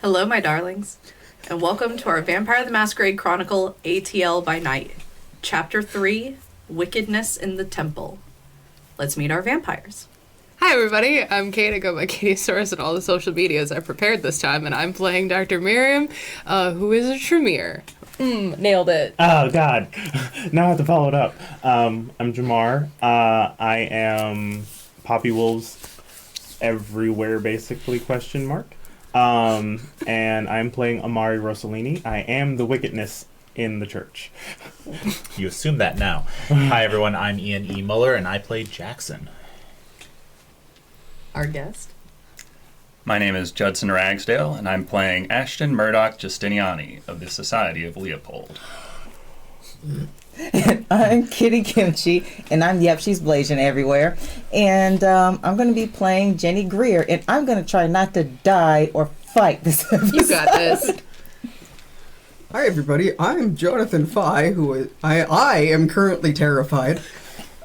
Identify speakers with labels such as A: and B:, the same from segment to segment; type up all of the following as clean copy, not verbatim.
A: Hello, my darlings, and welcome to our Vampire the Masquerade Chronicle ATL by Night, Chapter 3, Wickedness in the Temple. Let's meet our vampires.
B: Hi everybody, I'm Cate. I go by Katiesaurus on all the social medias I prepared this time, and I'm playing Dr. Miriam, who is a Tremere. Nailed it.
C: Oh god, now I have to follow it up. I'm Jamar. I am Poppy Wolves everywhere, basically, question mark. And I'm playing Amari Rossellini. I am the wickedness in the church.
D: You assume that now. Hi everyone, I'm Ian E. Muller, and I play Jackson.
A: Our guest.
E: My name is Judson Ragsdale, and I'm playing Ashton Murdoch Guistiniani of the Society of Leopold.
F: And I'm Kitty Kimchi, and she's blazing everywhere. And I'm going to be playing Jenni Greer, and I'm going to try not to die or fight this episode.
B: You got this.
G: Hi everybody, I'm Johnathan Phi, I am currently terrified.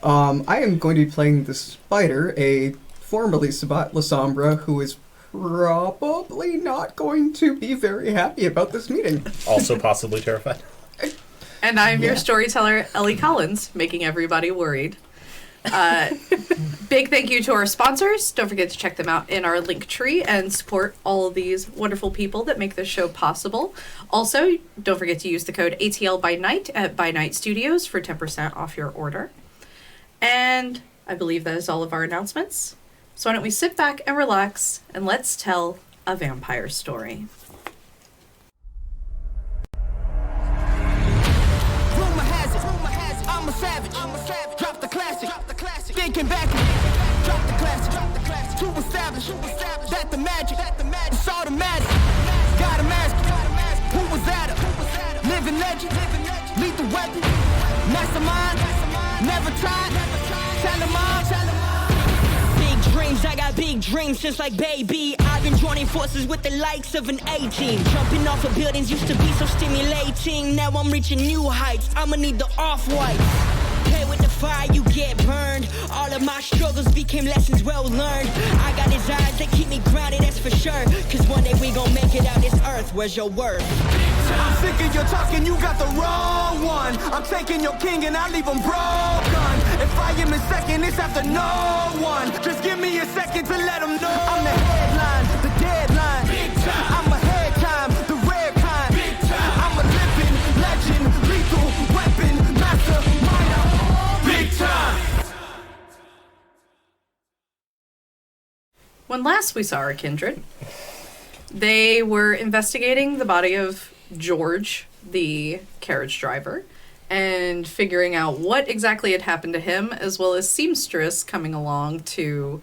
G: I am going to be playing the Spider, a formerly Lasombra, who is probably not going to be very happy about this meeting.
D: Also possibly terrified.
A: And I'm your storyteller, Ellie Collins, making everybody worried. Big thank you to our sponsors. Don't forget to check them out in our link tree and support all of these wonderful people that make this show possible. Also, don't forget to use the code ATL by Night at By Night Studios for 10% off your order. And I believe that is all of our announcements. So why don't we sit back and relax and let's tell a vampire story.
H: Thinking back, drop the classic, to establish that the magic, it's automatic. Got a mask, who was at her? Living legend, lethal weapon, mastermind, never tried. Tell them all, big dreams, I got big dreams since like baby. I've been joining forces with the likes of an A-team. Jumping off of buildings used to be so stimulating. Now I'm reaching new heights, I'ma need the off-white. Play with the fire, you get burned. All of my struggles became lessons well learned. I got his eyes that keep me grounded, that's for sure. Cause one day we gon' make it out this earth. Where's your worth? I'm sick of your talking, you got the wrong one. I'm taking your king and I leave him broken. If I am in second, it's after no one. Just give me a second to let them know. I'm the headline, the deadline. Big time. I'm ahead time, the rare kind. Big time. I'm a living legend, lethal weapon, mastermind. Big time.
A: When last we saw our kindred, they were investigating the body of George, the carriage driver, and figuring out what exactly had happened to him, as well as Seamstress coming along to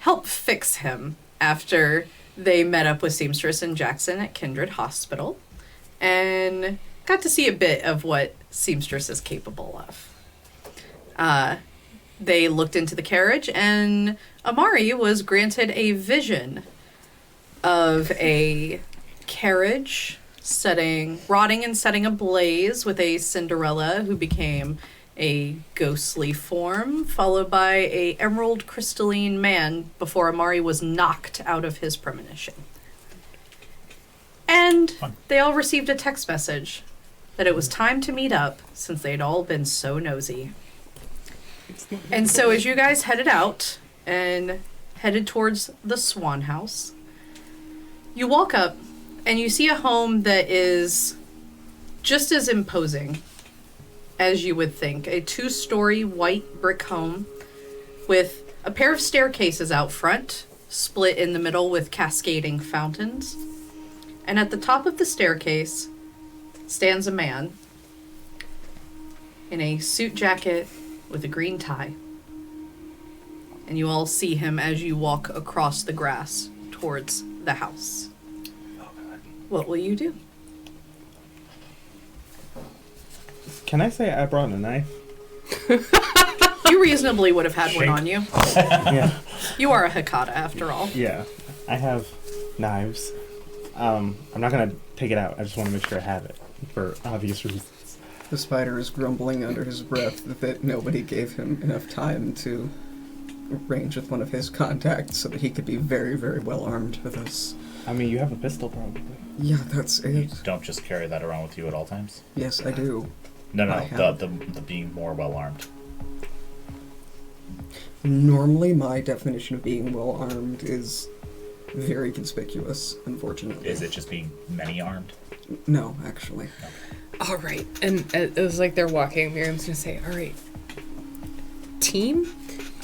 A: help fix him after they met up with Seamstress and Jackson at Kindred Hospital and got to see a bit of what Seamstress is capable of. They looked into the carriage, and Amari was granted a vision of a carriage rotting and setting ablaze with a Cinderella who became a ghostly form, followed by a emerald crystalline man before Amari was knocked out of his premonition. And they all received a text message that it was time to meet up since they'd all been so nosy. And so as you guys headed out and headed towards the Swan House, you walk up and you see a home that is just as imposing as you would think. A 2-story white brick home with a pair of staircases out front, split in the middle with cascading fountains. And at the top of the staircase stands a man in a suit jacket with a green tie. And you all see him as you walk across the grass towards the house. What will you do?
C: Can I say I brought a knife?
A: You reasonably would have had one on you.
C: Yeah.
A: You are a Hecata, after all.
C: Yeah. I have knives. I'm not going to take it out. I just want to make sure I have it for obvious reasons.
G: The Spider is grumbling under his breath that nobody gave him enough time to range with one of his contacts so that he could be very, very well armed with us.
C: I mean, you have a pistol, probably.
G: Yeah, that's
D: You
G: it.
D: don't just carry that around with you at all times.
G: Yes, I do.
D: No,
G: I
D: no,
G: have.
D: the being more well armed.
G: Normally, my definition of being well armed is very conspicuous, unfortunately.
D: Is it just being many armed?
G: No, actually.
B: All right. And it was like they're walking. Miriam's going to say, all right, team?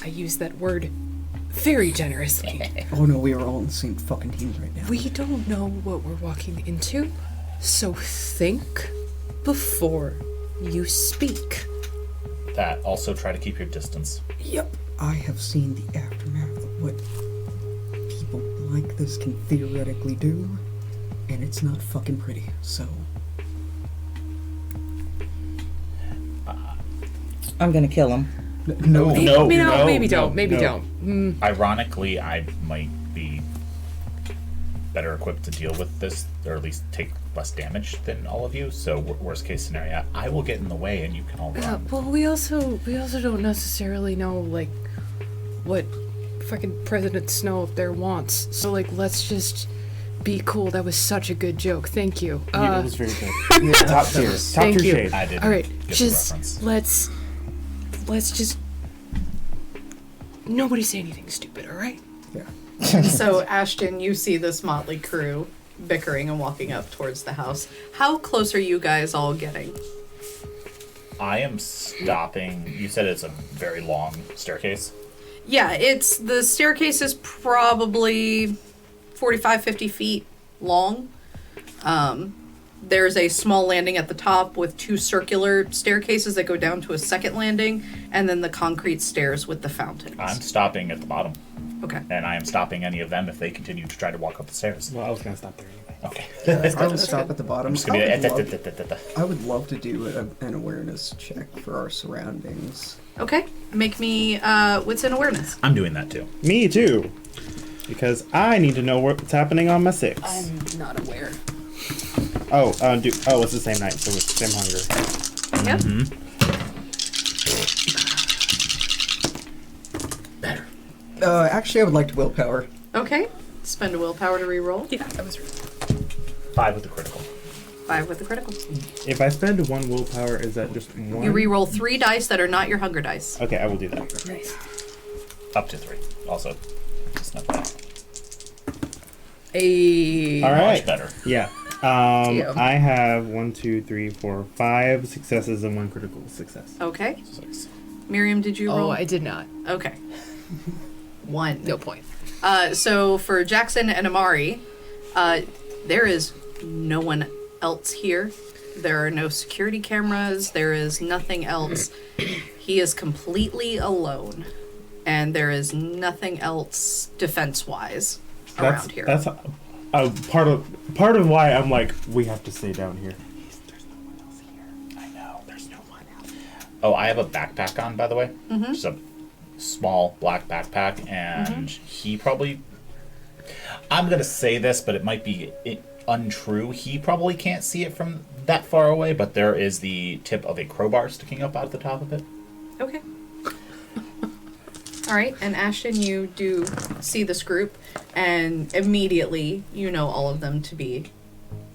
B: I use that word very generously.
G: Oh no, we are all on the same fucking team right now.
B: We don't know what we're walking into, so think before you speak.
D: That also try to keep your distance.
G: Yep. I have seen the aftermath of what people like this can theoretically do, and it's not fucking pretty, so...
F: I'm gonna kill him.
G: No.
B: Maybe don't. Maybe
C: no.
B: don't.
D: Ironically, I might be better equipped to deal with this, or at least take less damage than all of you. So worst case scenario, I will get in the way and you can all run.
B: Well, we also don't necessarily know, like, what fucking President Snow up there wants. So, like, let's just be cool. That was such a good joke. Thank you.
C: Yeah, it was very good. Top tier. Top
B: Thank
C: tier
B: you.
C: shade.
D: I didn't
B: All right,
D: get the
B: just
D: reference.
B: let's just nobody say anything stupid, all right?
G: Yeah.
A: So, Ashton, you see this motley crew bickering and walking up towards the house. How close are you guys all getting?
D: I am stopping. You said it's a very long staircase.
A: Yeah, the staircase is probably 45, 50 feet long. There's a small landing at the top with 2 circular staircases that go down to a second landing, and then the concrete stairs with the fountains.
D: I'm stopping at the bottom,
A: Okay.
D: and I am stopping any of them if they continue to try to walk up the stairs.
C: Well, I was gonna stop there anyway.
D: Okay.
G: I would stop at the bottom.
D: I'm just gonna be
G: I would love to do an awareness check for our surroundings.
A: Okay. Make me wits and awareness.
D: I'm doing that too.
C: Me too. Because I need to know what's happening on my 6.
B: I'm not aware.
C: It's the same night, so it's the same hunger.
A: Yep.
D: Better.
G: Actually, I would like to willpower.
A: Okay. Spend a willpower to reroll.
B: Yeah, that was
D: 5 with the critical.
A: 5 with the critical.
C: If I spend 1 willpower, is that just 1?
A: You reroll 3 dice that are not your hunger dice.
C: Okay, I will do that.
B: nice.
D: Up to 3. Also, it's not bad.
C: All right.
D: Much better.
C: Yeah.
B: Damn.
C: I have 1, 2, 3, 4, 5 successes and 1 critical success.
A: Okay.
D: 6.
A: Miriam, did you roll?
B: Oh, I did not.
A: Okay. 1.
B: No point.
A: So for Jackson and Amari, there is no one else here. There are no security cameras. There is nothing else. He is completely alone. And there is nothing else defense-wise around here.
C: That's part of why I'm like, we have to stay down here. There's no one else here.
D: I know, there's no one else. Oh, I have a backpack on, by the way. Just a small black backpack, and he probably... I'm going to say this, but it might be untrue. He probably can't see it from that far away, but there is the tip of a crowbar sticking up out of the top of it.
A: Okay. All right, and Ashton, you do see this group, and immediately you know all of them to be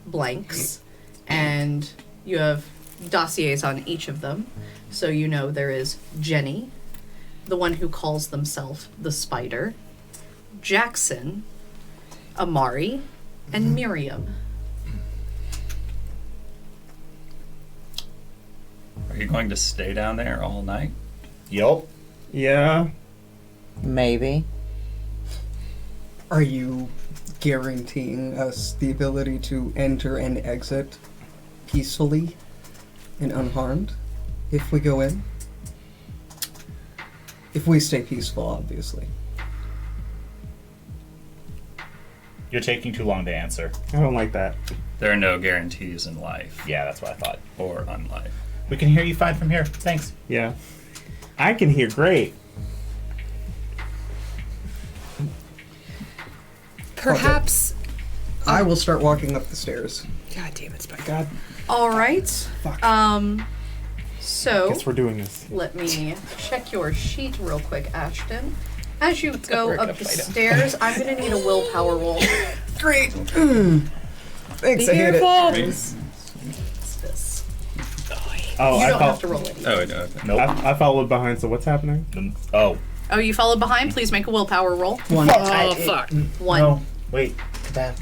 A: blanks, and you have dossiers on each of them, so you know there is Jenni, the one who calls themselves the Spider, Jackson, Amari, and Miriam.
E: Are you going to stay down there all night?
D: Yup.
C: Yeah.
F: Maybe.
G: Are you guaranteeing us the ability to enter and exit peacefully and unharmed if we go in? If we stay peaceful, obviously.
D: You're taking too long to answer.
C: I don't like that.
E: There are no guarantees in life
D: Yeah, that's what I thought.
E: or unlife.
D: We can hear you fine from here. Thanks.
C: Yeah. I can hear great.
B: Perhaps.
G: I will start walking up the stairs.
B: God damn it, Spike.
C: God,
A: All right.
C: fuck.
A: So
C: Guess we're doing this.
A: let me check your sheet real quick, Ashton. As you go
B: we're
A: up
B: gonna
A: the
B: fight him.
A: stairs, I'm gonna need a willpower roll.
G: Great. Thanks,
B: Be
G: I hate it.
B: careful.
A: What's this?
C: Oh,
A: You
C: I
A: don't have to
C: fol-
A: roll it.
E: Oh, no. Okay.
D: Nope.
C: I followed behind. So what's happening?
D: Oh.
A: Oh, you followed behind? Please make a willpower roll.
G: One.
B: Oh, fuck.
A: 1.
D: No. Wait. Come back.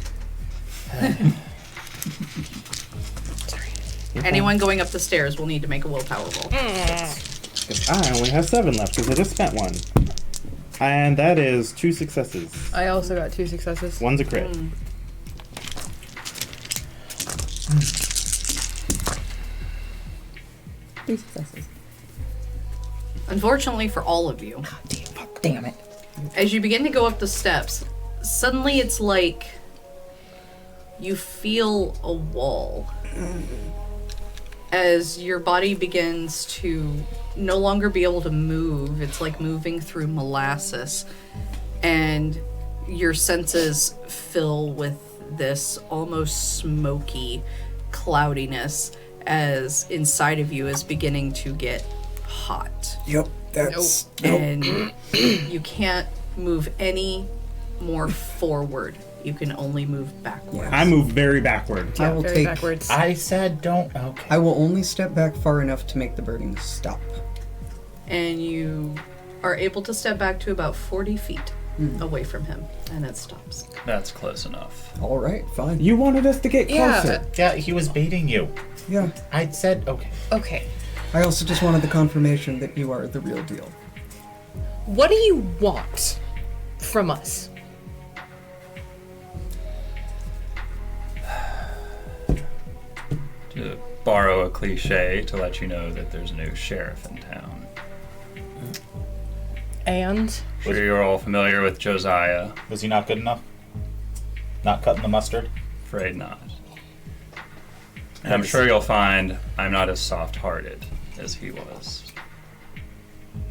A: Anyone going up the stairs will need to make a willpower roll.
C: 'Cause I only have 7 left because I just spent 1, and that is 2 successes.
B: I also got 2 successes.
C: 1's a crit.
F: 3 successes.
A: Unfortunately for all of you,
F: Damn it.
A: as you begin to go up the steps, suddenly it's like you feel a wall as your body begins to no longer be able to move. It's like moving through molasses, and your senses fill with this almost smoky cloudiness as inside of you is beginning to get hot.
G: Yep, that's.
A: And you can't move any more forward. You can only move backward.
C: I move very backward.
G: I will
B: Very
G: take.
B: backwards.
D: I said don't. Okay.
G: I will only step back far enough to make the burning stop.
A: And you are able to step back to about 40 feet away from him, and it stops.
E: That's close enough.
G: All right, fine.
C: You wanted us to get
B: Yeah.
C: closer.
D: Yeah, he was baiting you.
G: Yeah.
D: I said okay.
B: Okay.
G: I also just wanted the confirmation that you are the real deal.
B: What do you want from us?
E: To borrow a cliche to let you know that there's a new sheriff in town.
B: And
E: Sure you're all familiar with Josiah.
D: Was he not good enough? Not cutting the mustard?
E: Afraid not. And I'm sure you'll find I'm not as soft-hearted as he was.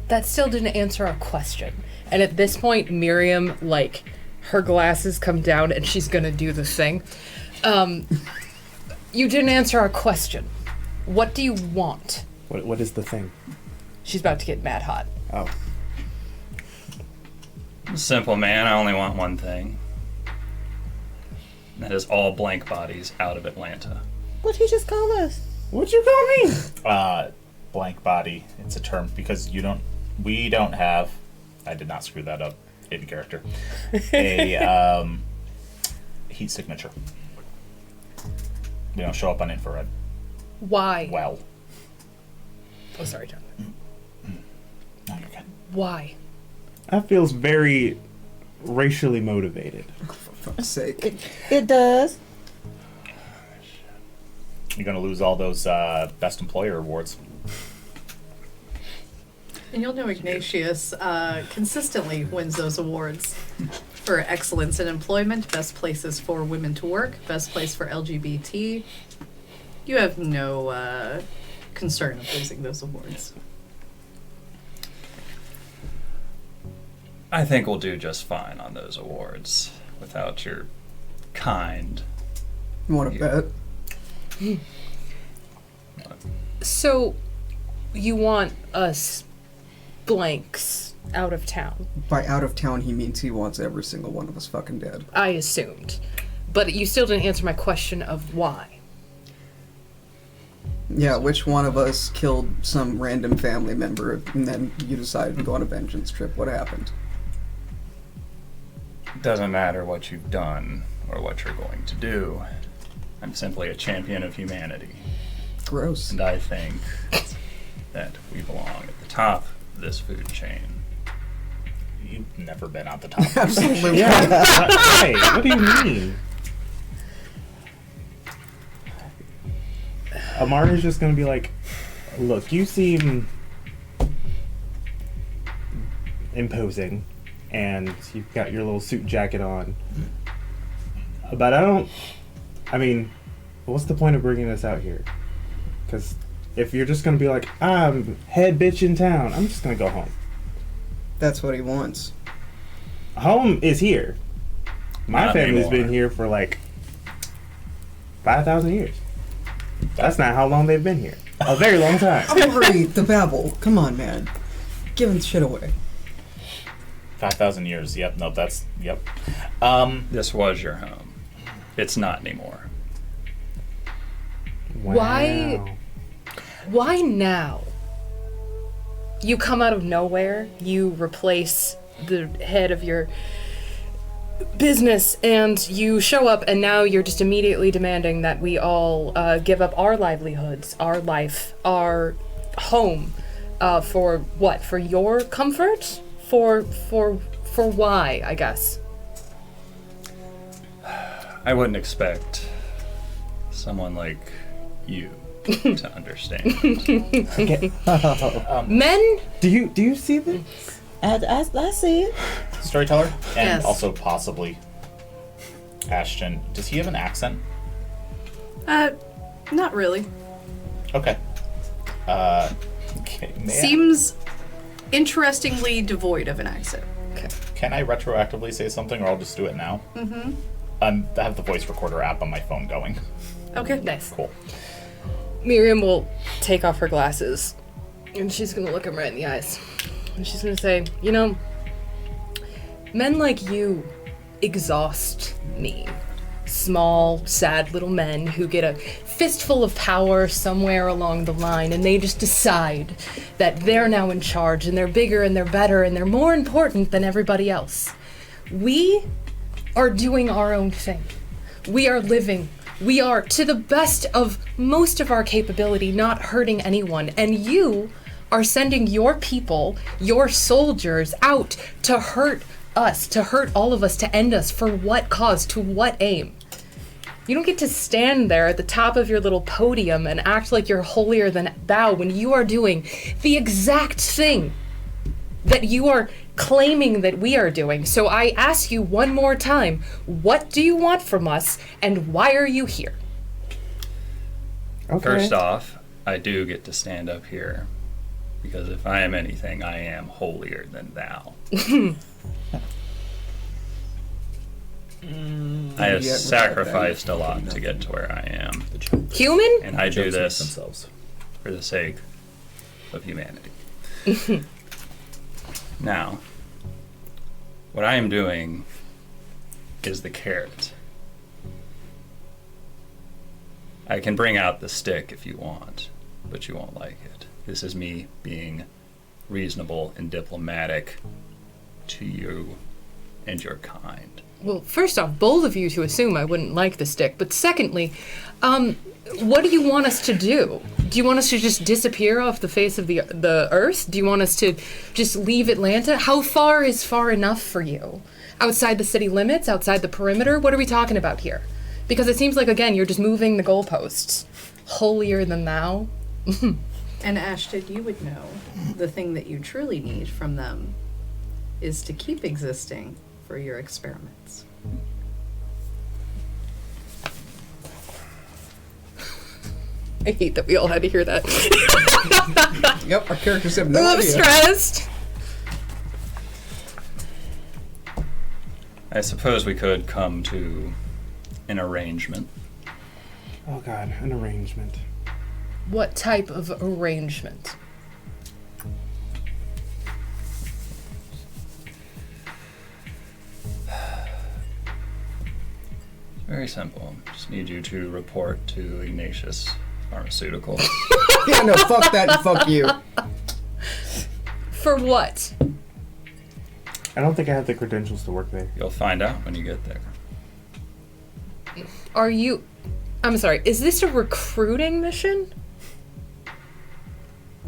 B: that still didn't answer our question. And at this point, Miriam, like, her glasses come down and she's gonna do the thing. You didn't answer our question. What do you want?
C: What is the thing?
B: She's about to get mad hot.
C: Oh.
E: Simple, man. I only want one thing. And that is all blank bodies out of Atlanta.
F: What'd he just call us?
C: What'd you call me?
D: Blank body. It's a term because we don't have, I did not screw that up in character, a heat signature. We don't show up on infrared.
B: Why?
D: Well,
B: Oh, sorry, John.
D: no, you're good.
B: Why?
C: That feels very racially motivated.
G: For fuck's sake.
F: It does.
D: You're gonna lose all those best employer awards.
A: And you'll know Ignatius consistently wins those awards for excellence in employment, best places for women to work, best place for LGBT. You have no concern of losing those awards.
E: I think we'll do just fine on those awards without your kind.
G: You want to bet?
B: So, you want us blanks out of town?
G: By out of town, he means he wants every single one of us fucking dead.
B: I assumed. But you still didn't answer my question of why.
G: Yeah, which one of us killed some random family member and then you decided to go on a vengeance trip? What happened?
E: Doesn't matter what you've done or what you're going to do. I'm simply a champion of humanity.
G: Gross.
E: And I think that we belong at the top of this food chain.
D: You've never been at the top.
G: Absolutely.
C: Hey, what do you mean? Amari's just gonna be like, look, you seem imposing, and you've got your little suit jacket on. But I mean, what's the point of bringing us out here? Because if you're just gonna be like, I'm head bitch in town, I'm just gonna go home.
G: That's what he wants.
C: Home is here. My
E: Not
C: family's
E: anymore.
C: been here for like 5,000 years. That's not how long they've been here. A very long time.
G: Amari, the babble. Come on, man. Giving shit away.
D: 5,000 years. Yep. No, that's yep.
E: This was your home. It's not anymore.
C: Wow.
B: Why now? You come out of nowhere, you replace the head of your business, and you show up, and now you're just immediately demanding that we all give up our livelihoods, our life, our home, for what? For your comfort? For why, I guess?
E: I wouldn't expect someone like you to understand.
B: Men?
C: Do you see this?
F: I see it.
D: Storyteller, and
A: Yes.
D: also possibly Ashton. Does he have an accent?
A: Not really.
D: Okay. Okay, may I-
A: Seems interestingly devoid of an accent.
D: Can I retroactively say something, or I'll just do it now? Mm-hmm. I have the voice recorder app on my phone going.
A: Okay.
B: Nice.
D: Cool.
B: Miriam will take off her glasses, and she's gonna look him right in the eyes. And she's gonna say, you know, men like you exhaust me. Small, sad little men who get a fistful of power somewhere along the line, and they just decide that they're now in charge, and they're bigger, and they're better, and they're more important than everybody else. We are doing our own thing. We are living. We are, to the best of most of our capability, not hurting anyone. And you are sending your people, your soldiers, out to hurt us, to hurt all of us, to end us. For what cause? To what aim? You don't get to stand there at the top of your little podium and act like you're holier than thou when you are doing the exact thing that you are claiming that we are doing. So I ask you one more time, what do you want from us, and why are you here?
C: Okay.
E: First off, I do get to stand up here, because if I am anything, I am holier than thou. I have
G: Yeah,
E: sacrificed a lot to get to where I am,
B: Human?
E: and I do
D: Jokes make
E: this
D: themselves.
E: for the sake of humanity. Now, what I am doing is the carrot. I can bring out the stick if you want, but you won't like it. This is me being reasonable and diplomatic to you and your kind.
B: Well, first off, bold of you to assume I wouldn't like the stick. But secondly, what do you want us to do? Do you want us to just disappear off the face of the earth? Do you want us to just leave Atlanta? How far is far enough for you? Outside the city limits? Outside the perimeter? What are we talking about here? Because it seems like, again, you're just moving the goalposts. Holier than thou?
A: And Ashton, you would know the thing that you truly need from them is to keep existing for your experiments.
B: I hate that we all had to hear that.
G: Yep, our characters have no
B: I'm
G: idea.
B: stressed.
E: I suppose we could come to an arrangement.
C: Oh God, an arrangement.
B: What type of arrangement?
E: Very simple. Just need you to report to Ignatius Pharmaceuticals.
G: Yeah, no, fuck that and fuck you.
B: For what?
C: I don't think I have the credentials to work there.
E: You'll find out when you get there.
B: Are you... I'm sorry, is this a recruiting mission?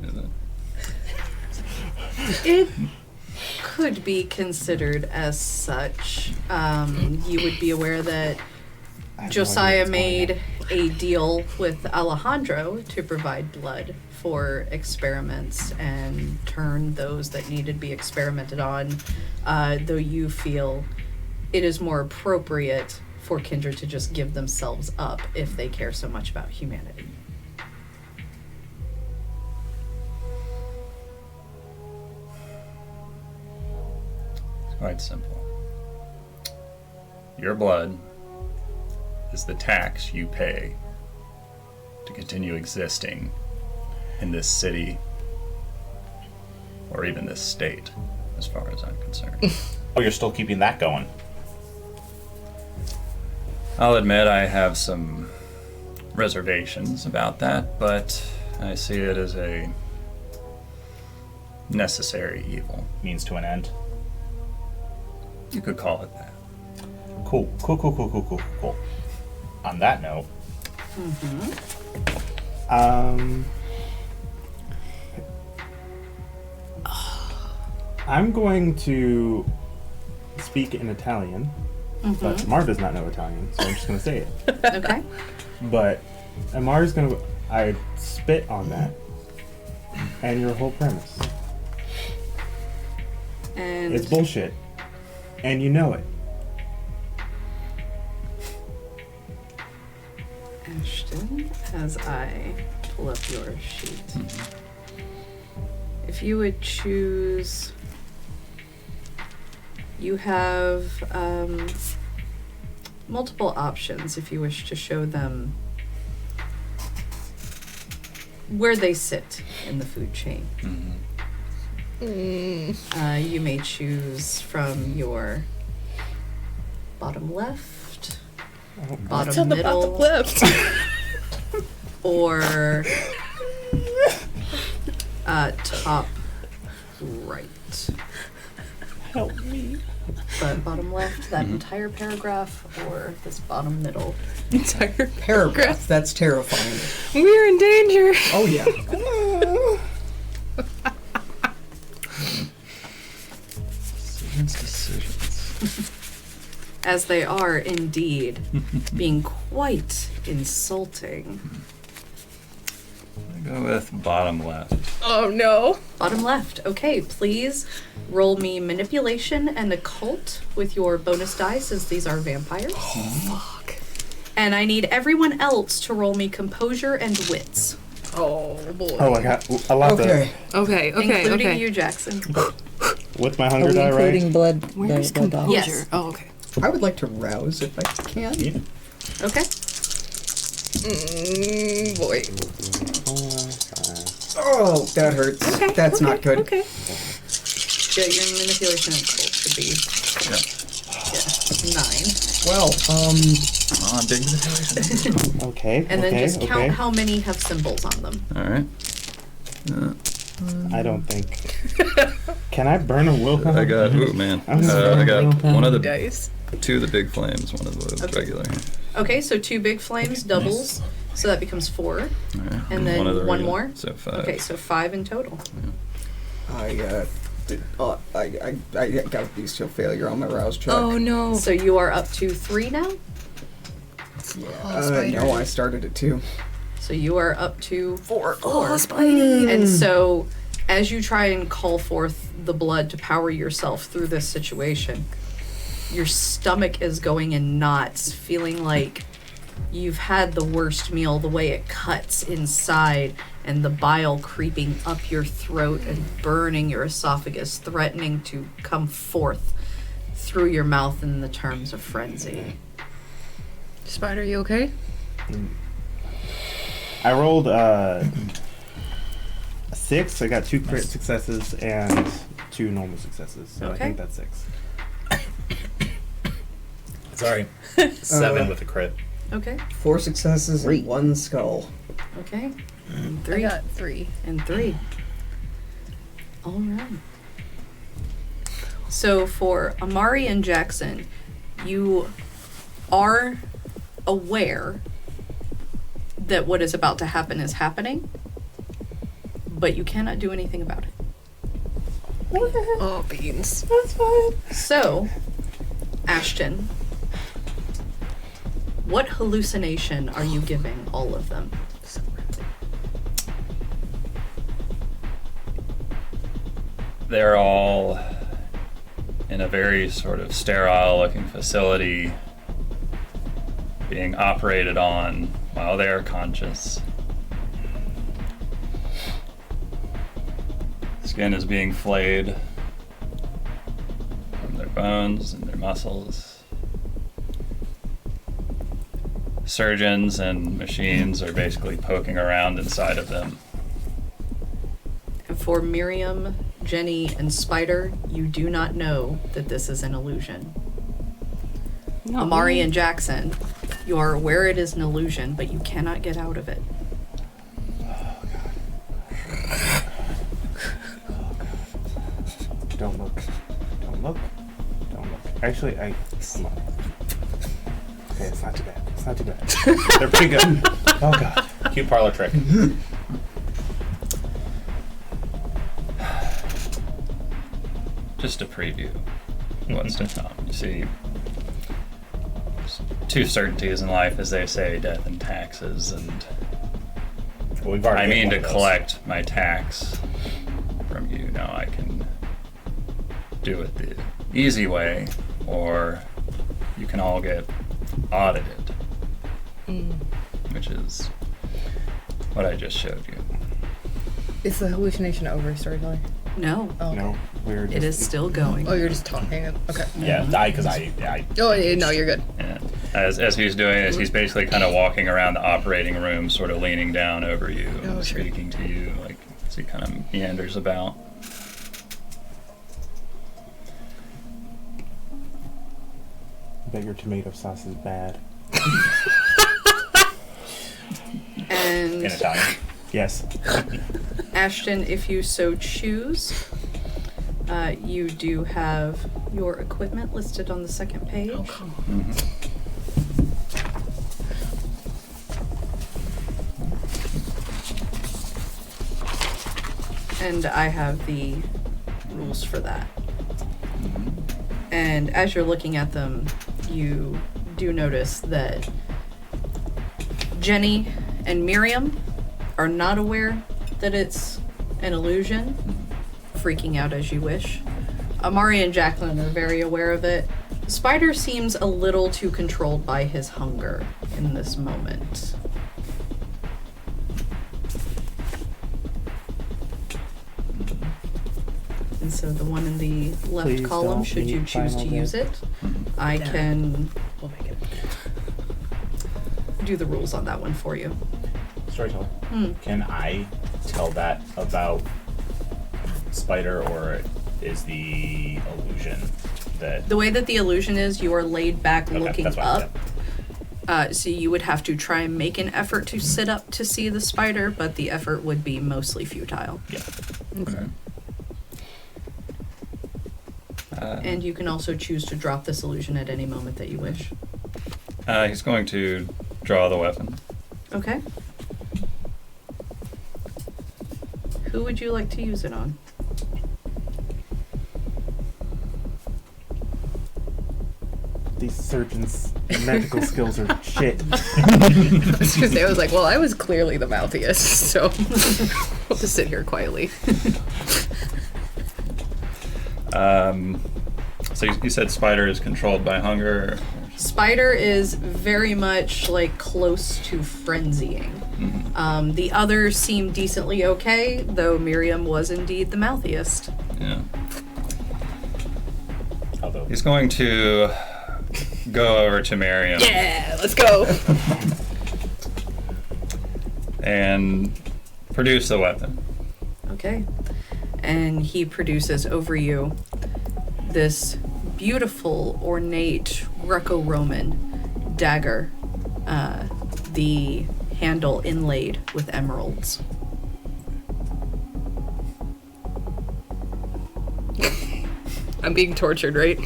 E: Is it?
A: It could be considered as such. You would be aware that
C: I have no idea
A: Josiah
C: what's going
A: made a deal with Alejandro to provide blood for experiments and turn those that needed to be experimented on, though you feel it is more appropriate for Kindred to just give themselves up if they care so much about humanity.
E: It's quite simple. Your blood is the tax you pay to continue existing in this city or even this state. as far as I'm concerned.
D: Oh, you're still keeping that going.
E: I'll admit I have some reservations about that, but I see it as a necessary evil.
D: Means to an end.
E: You could call it that.
D: Cool. On that note,
C: I'm going to speak in Italian, but Jamar does not know Italian, so I'm just going to say it.
A: Okay.
C: But Amari's going to... I spit on that, and your whole premise.
A: And
C: It's bullshit, and you know it.
A: Ashton, as I pull up your sheet, if you would choose, you have multiple options if you wish to show them where they sit in the food chain. You may choose from your bottom left, bottom middle,
B: left.
A: or top right.
C: Help me.
A: But bottom left, that entire paragraph, or this bottom middle.
B: Entire
G: Paragraph. That's terrifying.
B: We're in danger.
G: Oh yeah.
E: Decisions.
A: As they are indeed being quite insulting.
E: I go with bottom left.
B: Oh no.
A: Bottom left. Okay, please roll me manipulation and occult with your bonus dice, as these are vampires.
B: Fuck.
A: And I need everyone else to roll me composure and wits,
B: Oh boy.
C: Oh, I got a lot
G: Okay.
B: Okay.
A: including you, Jackson.
C: with my
F: Are
C: hunger
F: we
C: die,
F: including
C: right?
F: blood?
B: Where's
F: blood dye?
B: composure?
A: Yes.
B: Oh, okay.
G: I would like to rouse if I can.
D: yeah.
A: Okay.
B: Boy.
G: Oh, that hurts.
A: Okay.
G: That's not good.
A: Okay. Yeah, your manipulation and occult should be
E: Yeah.
A: 9.
G: Well,
E: Come on, big manipulation.
C: Okay.
A: And then
C: okay,
A: just count
C: okay.
A: how many have symbols on them.
E: All right.
C: I don't think. Can I burn a willpower?
E: I got. Ooh, man.
C: I'm
E: I got one of the
B: Dice.
E: two of the big flames, one of the
A: Okay.
E: regular.
A: Okay, so 2 big flames, doubles, so that becomes 4.
E: All right.
A: And then
E: one of the
A: one
E: regular.
A: more?
E: So 5.
A: Okay, so 5 in total.
G: I got a bestial failure on my rouse check.
B: Oh no.
A: So you are up to 3 now?
G: No, I started at 2.
A: So you are up to 4.
B: Oh, Spidey.
A: And so, as you try and call forth the blood to power yourself through this situation, your stomach is going in knots, feeling like you've had the worst meal, the way it cuts inside, and the bile creeping up your throat and burning your esophagus, threatening to come forth through your mouth in the terms of frenzy.
B: Spider, you okay?
C: I rolled a 6. I got 2 crit successes and 2 normal successes. So I
A: Okay.
C: think that's 6.
D: Sorry. 7 with a crit.
A: Okay,
G: 4 successes and 1 skull.
A: okay. And
B: I
A: 3.
B: got 3.
A: And 3. All right. So for Amari and Jackson, you are aware that what is about to happen is happening, but you cannot do anything about it.
B: Oh, beans.
A: So, Ashton, what hallucination are you giving all of them?
E: They're all in a very sort of sterile looking facility being operated on while they are conscious. Skin is being flayed from their bones and their muscles. Surgeons and machines are basically poking around inside of them.
A: And for Miriam, Jenni and Spider, you do not know that this is an illusion.
B: No.
A: Amari and Jackson, you are aware it is an illusion, but you cannot get out of it.
C: Don't look. Don't look. Don't look. Actually, come on. Okay, it's not too bad. It's not too bad. They're pretty good. Oh god.
D: Cute parlor trick.
E: Just a preview of what's to come. You see, there's two certainties in life, as they say, death and taxes, and
D: Well, we've already
E: I
D: hit
E: mean
D: one
E: to
D: of those.
E: collect my tax from you. Now I can do it the easy way, or you can all get audited, which is what I just showed you.
B: Is the hallucination over, Storyteller?
A: No,
B: Oh.
C: No, we're just.
A: it is still going.
B: Oh, you're just talking. Okay.
D: Yeah, because I
B: Oh, yeah, no, you're good.
E: And as he's doing this, he's basically kind of walking around the operating room, sort of leaning down over you
B: Oh,
E: and
B: sure.
E: speaking to you, like as he kind of meanders about.
C: Bet your tomato sauce is bad.
A: And
D: in Italian.
C: Yes.
A: Ashton, if you so choose, you do have your equipment listed on the second page.
B: Oh, come on.
A: And I have the rules for that. And as you're looking at them, you do notice that Jenni and Miriam are not aware that it's an illusion, freaking out as you wish. Amari and Jacqueline are very aware of it. Spider seems a little too controlled by his hunger in this moment. And so the one in the left
C: Please
A: column,
C: don't
A: should you
C: meet
A: choose to
C: final
A: use
C: day.
A: it, I
B: Yeah.
A: can
B: We'll make it.
A: do the rules on that one for you.
D: Storyteller. Can I tell that about Spider, or is the illusion that?
A: The way that the illusion is, you are laid back
D: Okay,
A: looking
D: that's what I
A: up. So you would have to try and make an effort to sit up to see the spider, but the effort would be mostly futile.
D: Yeah.
E: Okay.
A: And you can also choose to drop this illusion at any moment that you wish.
E: He's going to draw the weapon.
A: Okay. Who would you like to use it on?
C: These surgeons' medical skills are shit.
B: I was gonna say, I was like, well, I was clearly the mouthiest, so I'll just sit here quietly.
E: So you said Spider is controlled by hunger.
A: Spider is very much like close to frenzying. The others seem decently okay, though Miriam was indeed the mouthiest.
E: Yeah.
D: Although
E: He's going to go over to Miriam
B: Yeah, let's go.
E: and produce the weapon.
A: Okay. And he produces over you this beautiful, ornate Greco-Roman dagger, the handle inlaid with emeralds.
B: I'm being tortured, right?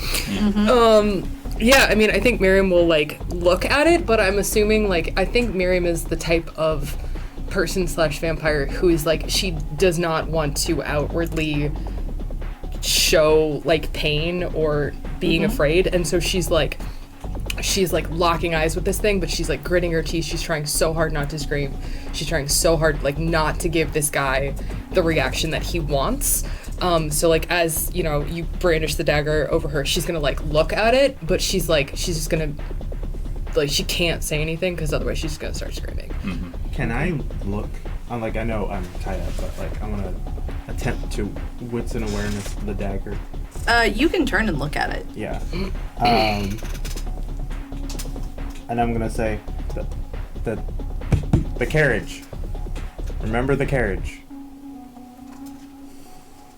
B: Yeah, I mean, I think Miriam will, like, look at it, but I'm assuming, like, I think Miriam is the type of person / vampire who is, like, she does not want to outwardly show, like, pain or being afraid, and so she's like locking eyes with this thing, but she's like gritting her teeth. She's trying so hard not to scream. She's trying so hard like not to give this guy the reaction that he wants. So like as you know, you brandish the dagger over her, she's gonna like look at it, but she's just gonna like she can't say anything because otherwise she's just gonna start screaming.
C: Can I look? I'm like, I know I'm tied up, but like, I want to attempt to wits and awareness of the dagger.
A: You can turn and look at it.
C: Yeah. And I'm gonna say the carriage. Remember the carriage.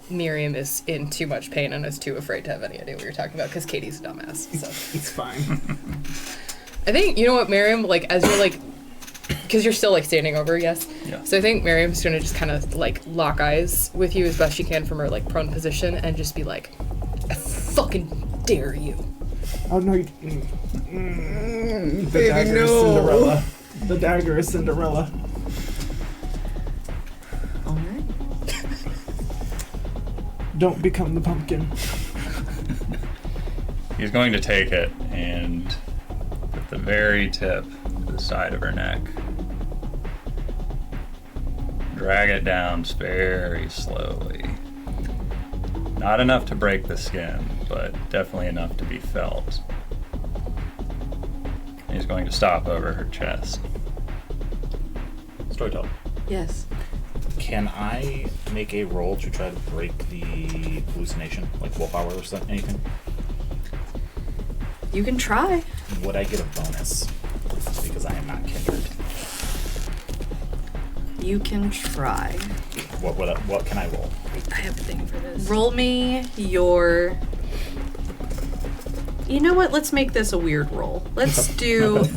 B: Miriam is in too much pain and is too afraid to have any idea what you're talking about because Katie's a dumbass. So
C: It's fine.
B: I think, you know what, Miriam, like, as you're like, because you're still like standing over, yes?
E: Yeah.
B: So I think Miriam's gonna just kind of like lock eyes with you as best she can from her like prone position and just be like, I fucking dare you.
C: Oh no! The
G: Baby,
C: dagger is
G: no.
C: Cinderella. The dagger is Cinderella.
A: All right.
C: Don't become the pumpkin.
E: He's going to take it and at the very tip to the side of her neck, drag it down very slowly. Not enough to break the skin, but definitely enough to be felt. He's going to stop over her chest.
D: Storyteller.
A: Yes.
D: Can I make a roll to try to break the hallucination, like willpower or something, anything?
A: You can try.
D: Would I get a bonus? Because I am not kindred.
A: You can try.
D: What can I roll?
B: I have a thing for this.
A: Roll me your... You know what? Let's make this a weird roll. Let's do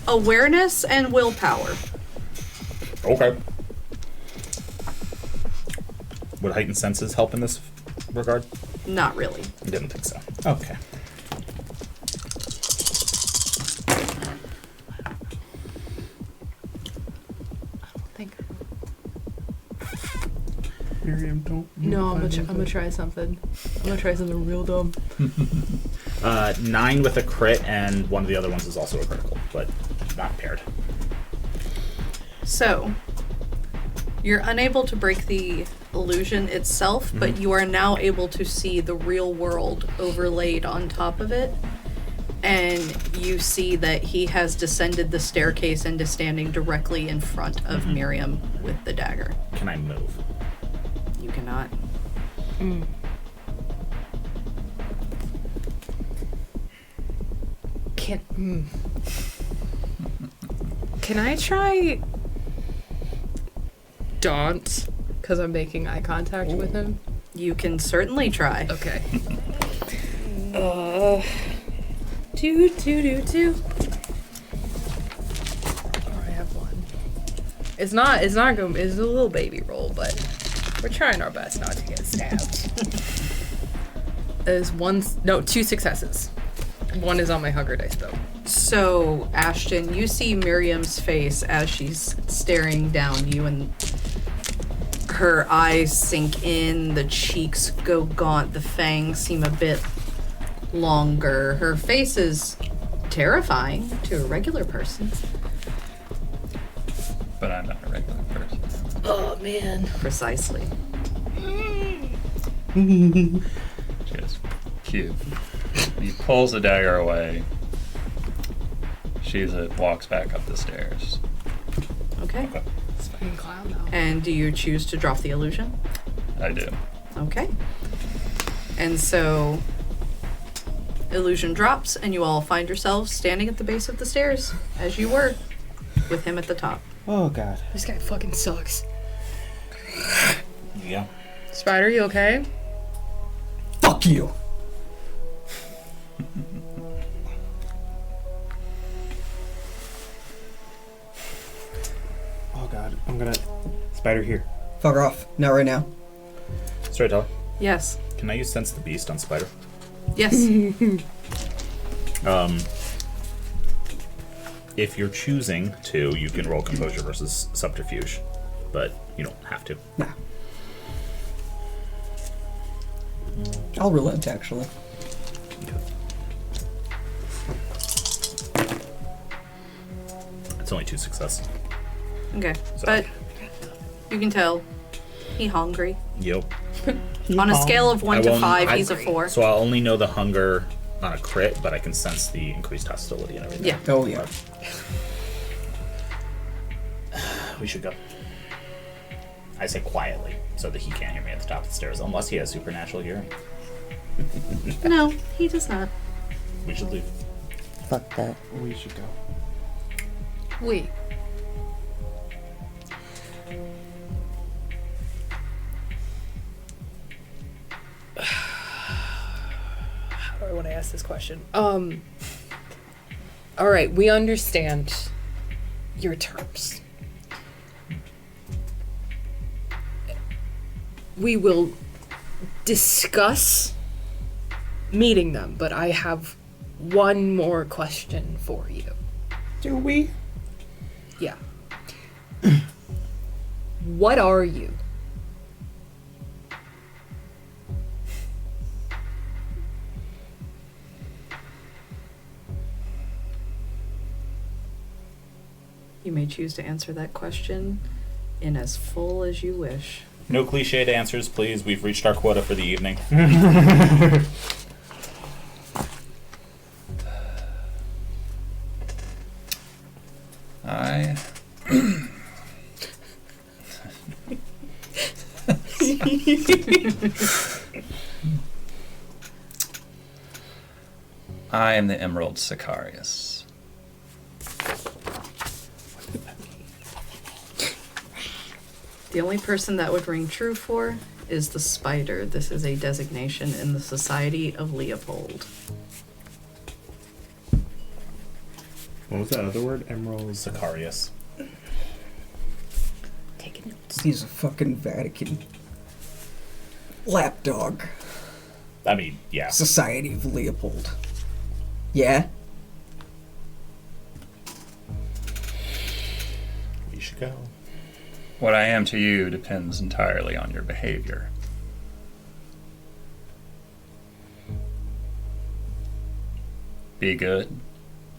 A: awareness and willpower.
D: Okay. Would heightened senses help in this regard?
A: Not really.
D: I didn't think so. Okay.
C: Miriam, don't.
B: No, I'm gonna try something. I'm gonna try something real dumb.
D: 9 with a crit, and one of the other ones is also a critical, but not paired.
A: So, you're unable to break the illusion itself, but you are now able to see the real world overlaid on top of it. And you see that he has descended the staircase and is standing directly in front of Miriam with the dagger.
D: Can I move?
A: You cannot.
B: Can I try daunt? Because I'm making eye contact with him.
A: You can certainly try.
B: Okay.
A: Do.
B: I have one. It's not going. It's a little baby roll, but we're trying our best not to get stabbed. There's 2 successes. One is on my hunger dice though.
A: So, Ashton, you see Miriam's face as she's staring down you, and her eyes sink in, the cheeks go gaunt, the fangs seem a bit longer. Her face is terrifying to a regular person.
E: But I'm not a regular person.
B: Oh man.
A: Precisely.
E: Just cute. He pulls the dagger away. She walks back up the stairs.
A: Okay.
B: This fucking clown though.
A: And do you choose to drop the illusion?
E: I do.
A: Okay. And so, illusion drops, and you all find yourselves standing at the base of the stairs, as you were, with him at the top.
C: Oh god.
B: This guy fucking sucks.
D: Yeah.
B: Spider, you okay?
G: Fuck you!
C: Oh god. I'm gonna. Spider here.
G: Fuck off. Not right now.
D: Storyteller,
A: Yes.
D: can I use Sense the Beast on Spider?
A: Yes.
D: If you're choosing to, you can roll Composure versus Subterfuge, but you don't have to.
G: Nah. I'll relent, actually.
D: It's only 2 successes.
A: Okay.
D: So-
A: But you can tell he hungry.
D: Yep.
A: On a scale of 1
D: I
A: to
D: won't-
A: 5,
D: I-
A: he's a 4.
D: So I'll only know the hunger on a crit, but I can sense the increased hostility and everything.
A: Yeah.
G: Oh, yeah.
D: We should go. I say quietly, so that he can't hear me at the top of the stairs, unless he has supernatural hearing.
A: No, he does not.
D: We should leave.
F: Fuck that.
C: We should go.
B: Wait. this question. All right, we understand your terms. We will discuss meeting them, but I have one more question for you.
C: Do we?
B: Yeah. What are you?
A: You may choose to answer that question in as full as you wish.
D: No cliched answers, please. We've reached our quota for the evening.
E: I am the Emerald Sicarius.
A: The only person that would ring true for is the spider. This is a designation in the Society of Leopold.
C: What was that other word? Emerald.
D: Sicarius.
B: Taking notes.
G: He's a fucking Vatican lapdog.
D: I mean, yeah.
G: Society of Leopold. Yeah?
D: We should go.
E: What I am to you depends entirely on your behavior. Be good,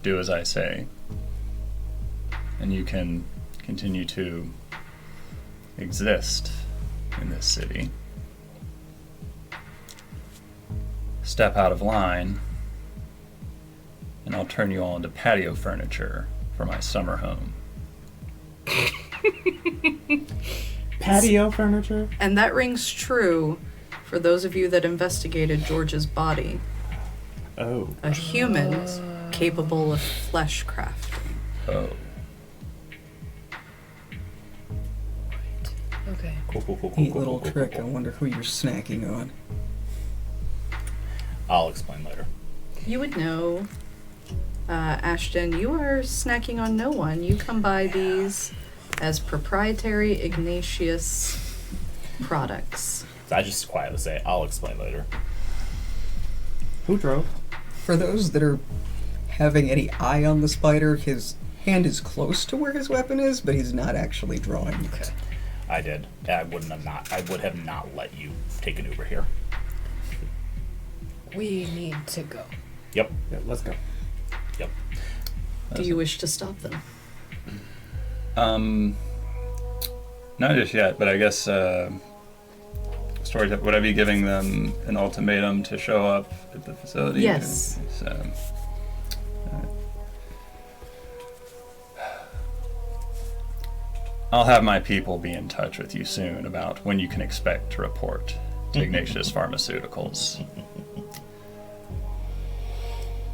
E: do as I say, and you can continue to exist in this city. Step out of line, and I'll turn you all into patio furniture for my summer home.
C: Patio furniture?
A: And that rings true for those of you that investigated George's body.
C: Oh.
A: A human capable of flesh crafting.
E: Oh.
B: Okay.
D: Cool.
G: Neat little trick. I wonder who you're snacking on.
D: I'll explain later.
A: You would know. Ashton, you are snacking on no one. You come by these as proprietary Ignatius products.
D: So I just quietly say, I'll explain later.
C: Who drove?
G: For those that are having any eye on the spider, his hand is close to where his weapon is, but he's not actually drawing it.
D: I did. I would have not let you take an Uber here.
B: We need to go.
D: Yep.
C: Yeah, let's go.
D: Yep.
A: Do you wish to stop them?
E: Not just yet, but I guess Storyteller, would I be giving them an ultimatum to show up at the facility?
A: Yes.
E: So, I'll have my people be in touch with you soon about when you can expect to report to Ignatius Pharmaceuticals.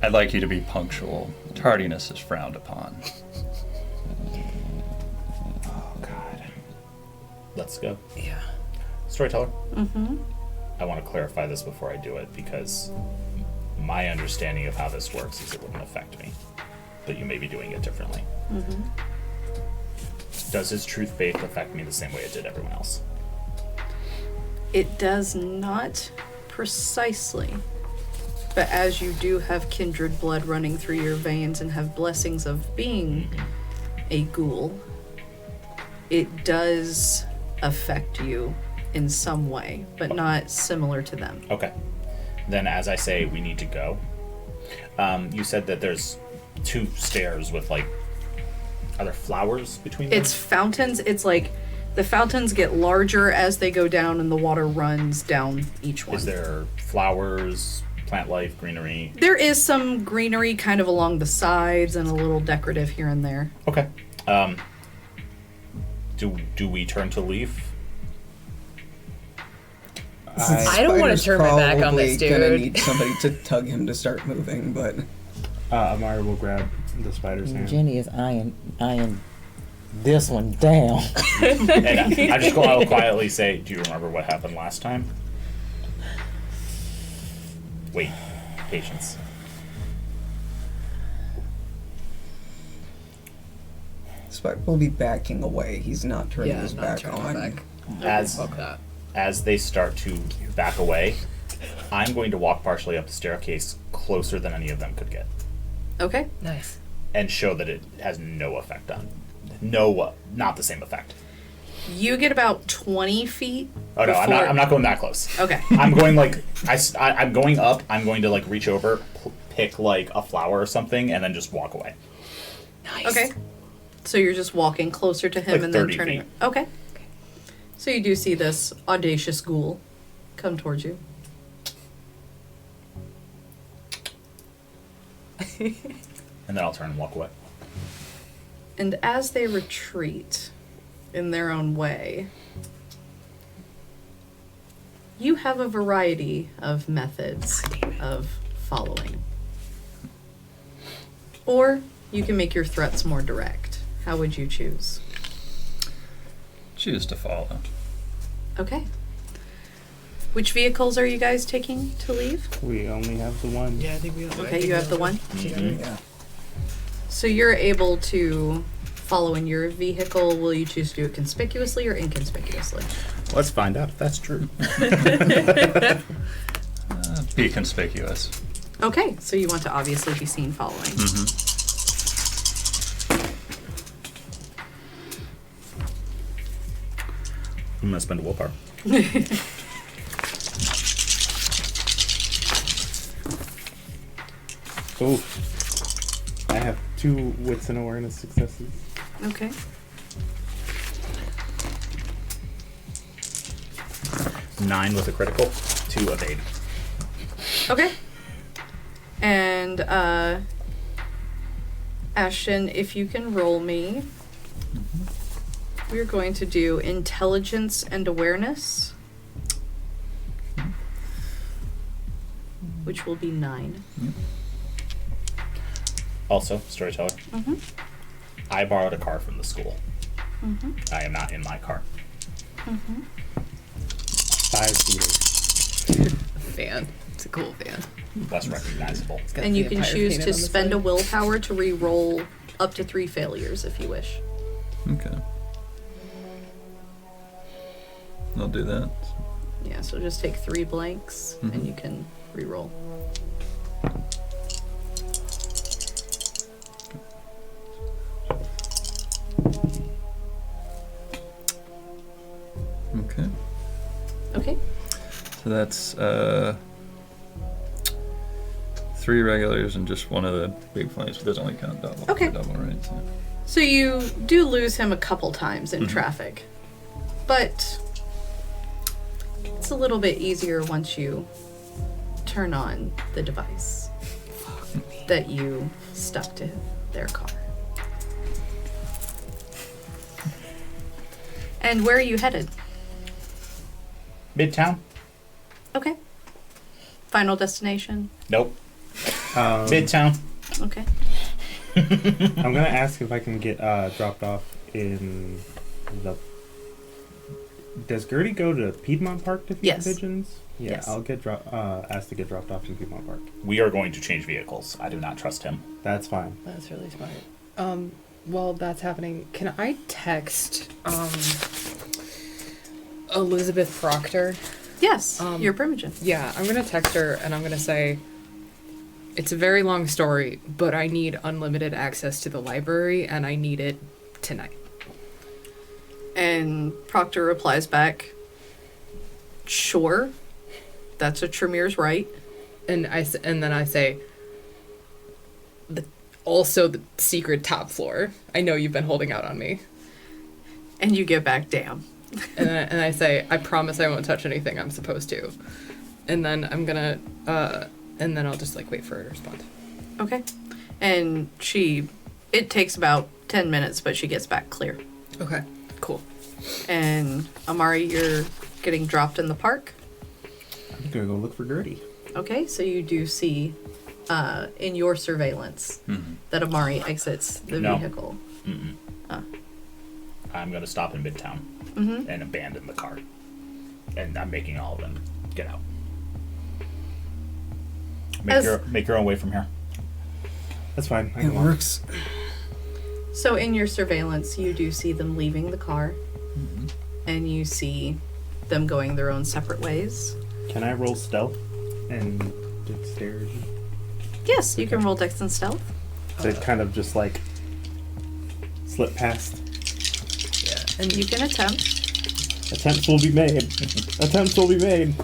E: I'd like you to be punctual. Tardiness is frowned upon.
C: Oh, God.
D: Let's go.
B: Yeah.
D: Storyteller.
A: Mm-hmm.
D: I want to clarify this before I do it because my understanding of how this works is it wouldn't affect me, but you may be doing it differently.
A: Mm-hmm.
D: Does his truth faith affect me the same way it did everyone else?
A: It does not precisely. But as you do have kindred blood running through your veins and have blessings of being a ghoul, it does affect you in some way, but not similar to them.
D: Okay. Then as I say, we need to go. You said that there's 2 stairs with are there flowers between them?
A: It's fountains. It's like the fountains get larger as they go down and the water runs down each one.
D: Is there flowers, plant life, greenery?
A: There is some greenery kind of along the sides and a little decorative here and there.
D: Okay. Do we turn to leave?
B: I don't want to turn my back on this,
G: Probably gonna
B: dude.
G: need somebody to tug him to start moving, but
C: Amari will grab the spider's hand.
F: Jenny is eyeing this one down.
D: And I will quietly say, do you remember what happened last time? Wait, patience.
G: Spike will be backing away. He's not turning his back on.
D: As they start to back away, I'm going to walk partially up the staircase closer than any of them could get.
A: Okay.
B: Nice.
D: And show that it has no effect on. No, not the same effect.
A: You get about 20 feet.
D: Oh no,
A: before...
D: I'm not going that close.
A: Okay.
D: I'm going like I'm going up. I'm going to like reach over, pick like a flower or something, and then just walk away.
B: Nice.
A: Okay. So you're just walking closer to him
D: Like
A: and then
D: 30
A: turning.
D: feet.
A: Okay. So you do see this audacious ghoul come towards you.
D: And then I'll turn and walk away.
A: And as they retreat in their own way, you have a variety of methods of following. Or you can make your threats more direct. How would you choose?
E: Choose to follow.
A: Okay. Which vehicles are you guys taking to leave?
C: We only have the one.
B: Yeah, I think we.
A: Okay, you have the one.
F: Yeah.
A: So you're able to follow in your vehicle. Will you choose to do it conspicuously or inconspicuously?
D: Let's find out if that's true.
E: Be conspicuous.
A: Okay, so you want to obviously be seen following.
D: I'm gonna spend a willpower.
C: Oh, I have 2 wits and awareness successes.
A: Okay.
D: Nine with a critical, 2 evade.
A: Okay. And Ashton, if you can roll me, we're going to do intelligence and awareness, which will be 9.
D: Also, storyteller.
A: Mm-hmm.
D: I borrowed a car from the school.
A: Mm-hmm.
D: I am not in my car.
A: Mm-hmm.
C: 5 meters.
B: Fan. It's a cool fan.
D: Less recognizable.
B: It's got
A: And you
B: the
A: can
B: Empire
A: choose
B: painted
A: to
B: on the
A: spend a
B: side.
A: willpower to re-roll up to 3 failures if you wish.
E: Okay. I'll do that.
A: Yeah, so just take 3 blanks and you can re-roll.
E: Okay.
A: Okay.
E: So that's 3 regulars and just one of the big flames. It doesn't only count double.
A: Okay.
E: Double, right? So.
A: So you do lose him a couple times in traffic, but it's a little bit easier once you turn on the device that you stuck to their car. And where are you headed?
D: Midtown?
A: Okay. Final destination?
D: Nope.
C: Um,
D: Midtown.
A: Okay.
C: I'm gonna ask if I can get dropped off in the. Does Gertie go to Piedmont Park to feed
A: Yes.
C: pigeons? Yeah,
A: Yes.
C: I'll get asked to get dropped off in Piedmont Park.
D: We are going to change vehicles. I do not trust him.
C: That's fine.
B: That's really smart. While that's happening, can I text Elizabeth Proctor?
A: Yes, you're Primogen.
B: Yeah, I'm gonna text her and I'm gonna say, it's a very long story, but I need unlimited access to the library and I need it tonight.
A: And Proctor replies back, sure, that's a Tremere's right.
B: And then I say, also the secret top floor. I know you've been holding out on me.
A: And you get back, damn.
B: And I say, I promise I won't touch anything I'm supposed to. And then I'm gonna, and then I'll just like wait for her to respond.
A: Okay. And it takes about 10 minutes, but she gets back clear.
B: Okay, cool.
A: And Amari, you're getting dropped in the park.
C: I'm gonna go look for Gertie.
A: Okay, so you do see in your surveillance that Amari exits the
D: No.
A: vehicle.
D: Mm-mm. I'm going to stop in Midtown and abandon the car. And I'm making all of them get out. Make your own way from here.
C: That's fine. I
G: It
C: can walk.
G: works.
A: So in your surveillance, you do see them leaving the car, and you see them going their own separate ways.
C: Can I roll stealth and dexterity?
A: Yes, you can roll dex and stealth.
C: To kind of just like slip past.
A: Yeah, and you can attempt.
C: Attempts will be made. Attempts will be made.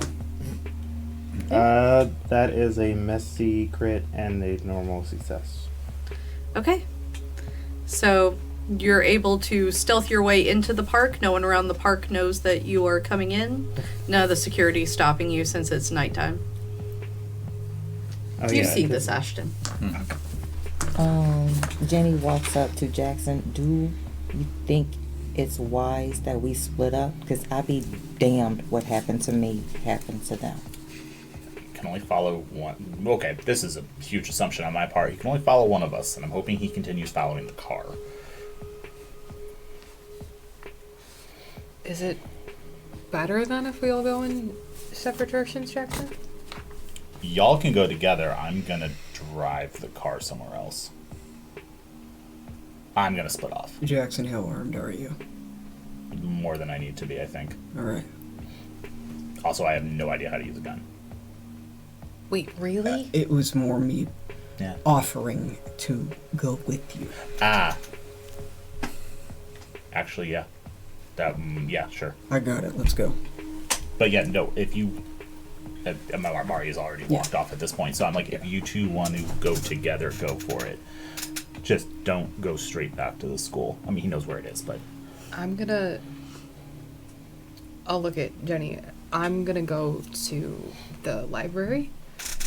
C: That is a messy crit and a normal success.
A: Okay. So you're able to stealth your way into the park. No one around the park knows that you are coming in. None of the security is stopping you since it's nighttime.
C: Oh,
A: You
C: yeah,
A: see this, Ashton.
F: Jenny walks up to Jackson. Do you think it's wise that we split up? Because I'd be damned what happened to me happened to them.
D: Can only follow one. Okay, this is a huge assumption on my part. He can only follow one of us, and I'm hoping he continues following the car.
B: Is it better than if we all go in separate directions, Jackson?
D: Y'all can go together. I'm gonna drive the car somewhere else. I'm gonna split off.
G: Jackson, how armed are you?
D: More than I need to be, I think.
G: Alright.
D: Also, I have no idea how to use a gun.
B: Wait, really?
G: It was more me
D: Yeah.
G: offering to go with you.
D: Ah. Actually, yeah. Yeah, sure.
G: I got it. Let's go.
D: But yeah, no, if you... Amari has already walked off at this point, so I'm like, if you two want to go together, go for it. Just don't go straight back to the school. I mean, he knows where it is, but...
B: I'll look at Jenny. I'm gonna go to the library,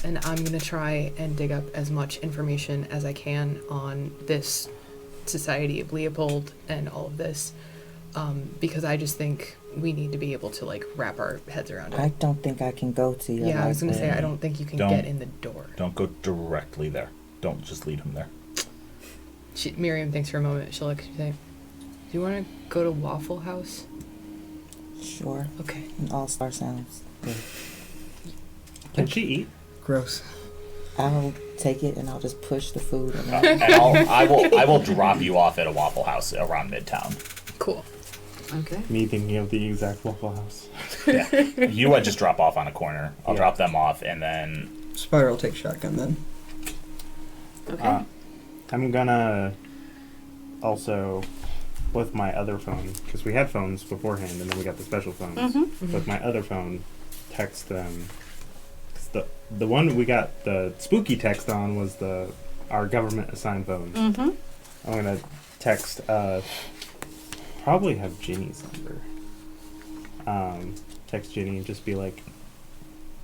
B: and I'm gonna try and dig up as much information as I can on this Society of Leopold and all of this, because I just think we need to be able to, like, wrap our heads around it.
F: I don't think I can go to your
B: Yeah, I was gonna say,
F: library.
B: I don't think you can
D: Don't-
B: get in the door.
D: Don't go directly there. Don't just lead him there.
B: Miriam thinks for a moment. She'll look and say, do you want to go to Waffle House?
F: Sure.
B: Okay.
F: An all-star sounds good.
C: Can she eat?
G: Gross.
F: I'll take it and I'll just push the food. And
D: And I will drop you off at a Waffle House around Midtown.
B: Cool.
A: Okay.
C: Me thinking of the exact Waffle House.
D: Yeah. You would just drop off on a corner. I'll
C: Yeah.
D: drop them off, and then...
G: Spider will take shotgun then.
A: Okay.
C: I'm gonna also, with my other phone, because we had phones beforehand and then we got the special phones. With my other phone, text them. 'Cause the one we got the spooky text on was our government assigned phones. I'm gonna text, probably have Jenny's number. Text Jenny and just be like,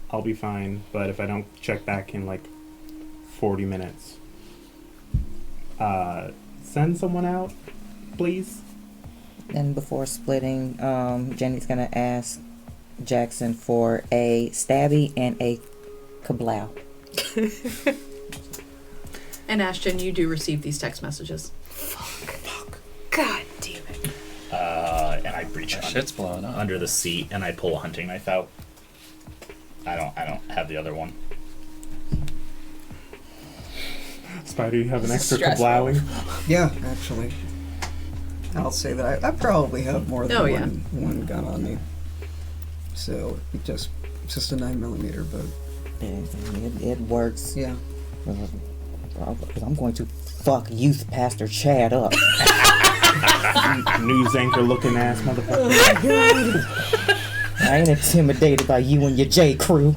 C: I'll be fine, but if I don't check back in like 40 minutes, send someone out, please.
F: And before splitting, Jenny's gonna ask Jackson for a stabby and a kablow.
A: And Ashton, you do receive these text messages.
B: God damn it.
D: And I reach
E: Shit's blowing up.
D: under the seat, and I pull a hunting knife out. I don't have the other one.
C: Spider, you have an extra
B: Stressful.
C: kablowing?
G: Yeah, actually. I'll say that I probably have more than
A: Oh, yeah.
G: one gun on me. So it's just a 9mm, but
F: It works.
G: yeah.
F: I'm going to fuck youth pastor Chad up.
C: News anchor looking ass motherfucker.
F: I ain't intimidated by you and your J crew.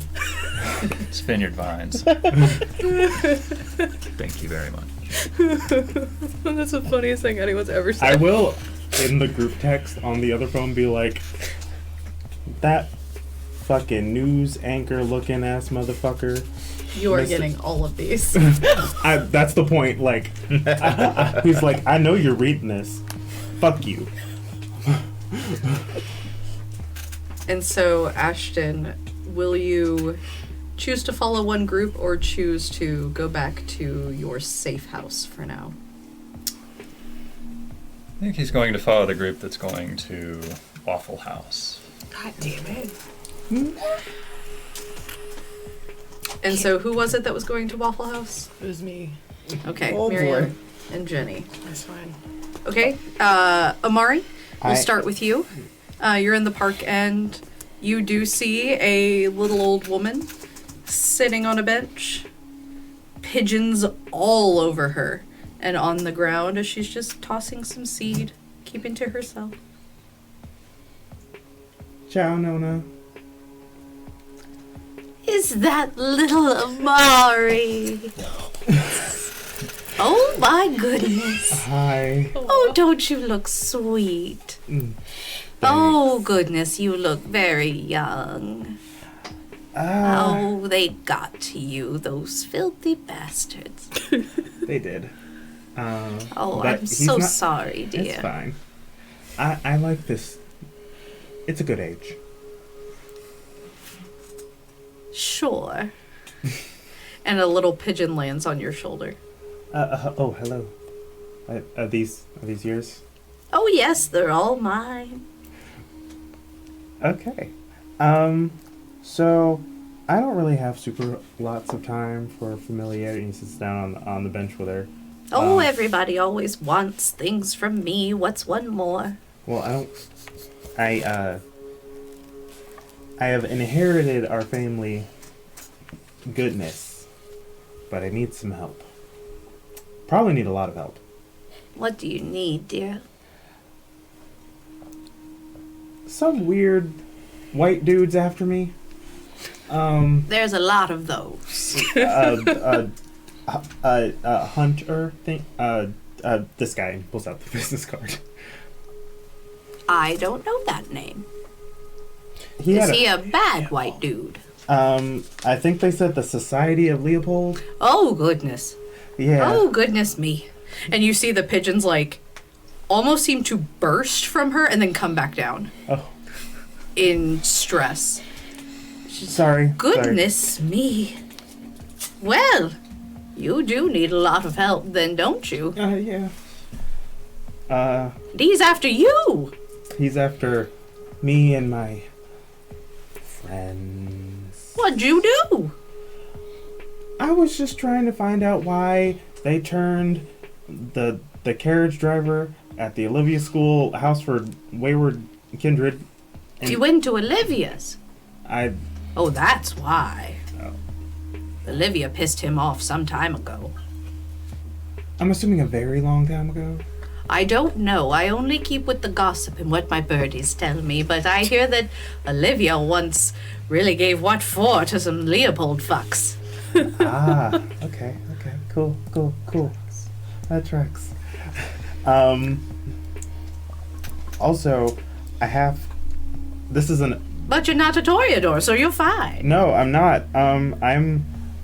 E: It's Vineyard Vines. Thank you very much.
B: That's the funniest thing anyone's ever said.
C: I will, in the group text on the other phone, be like, that fucking news anchor looking ass motherfucker.
A: You are
C: Mr.
A: getting all of these.
C: That's the point. Like, he's like, I know you're reading this. Fuck you.
A: And so, Ashton, will you choose to follow one group or choose to go back to your safe house for now?
E: I think he's going to follow the group that's going to Waffle House.
B: God damn it.
A: And so, who was it that was going to Waffle House?
B: It was me.
A: Okay,
G: Oh,
A: Miriam. and Jenni.
B: That's fine.
A: Okay, Amari, we'll
C: I-
A: start with you. You're in the park and you do see a little old woman sitting on a bench, pigeons all over her, and on the ground as she's just tossing some seed, keeping to herself.
C: Ciao, Nona.
A: Is that little Amari? Oh my goodness.
C: Hi.
A: Oh, don't you look sweet? Oh goodness, you look very young. Oh, they got to you, those filthy bastards.
C: They did.
A: Oh,
C: but
A: I'm
C: he's
A: so
C: not-
A: sorry, dear.
C: It's fine. I like this. It's a good age.
A: Sure. And a little pigeon lands on your shoulder.
C: Oh, hello. Are these yours?
A: Oh yes, they're all mine.
C: Okay. So I don't really have super lots of time for familiarity. He sits down on the bench with her.
A: Oh, everybody always wants things from me. What's one more?
C: Well, I have inherited our family goodness, but I need some help. Probably need a lot of help.
A: What do you need, dear?
C: Some weird white dudes after me.
A: There's a lot of those.
C: Hunter thing. This guy pulls out the business card.
A: I don't know that name.
C: He
A: Is
C: had
A: he a bad white dude?
C: I think they said the Society of Leopold.
A: Oh, goodness.
C: Yeah.
A: Oh, goodness me. And you see the pigeons, like, almost seem to burst from her and then come back down.
C: Oh.
A: In stress.
C: Sorry.
A: Goodness me. Well, you do need a lot of help then, don't you?
C: Yeah.
A: He's after you.
C: He's after me and my friends.
A: What'd you do?
C: I was just trying to find out why they turned the carriage driver at the Olivia School House for Wayward Kindred. And
A: You went to Olivia's.
C: Oh,
A: that's why. Olivia pissed him off some time ago.
C: I'm assuming a very long time ago.
A: I don't know. I only keep with the gossip and what my birdies tell me, but I hear that Olivia once really gave what for to some Leopold fucks.
C: Okay, cool. That tracks. Also, this is an...
A: But you're not a Toreador, so you're fine.
C: No, I'm not. I'm,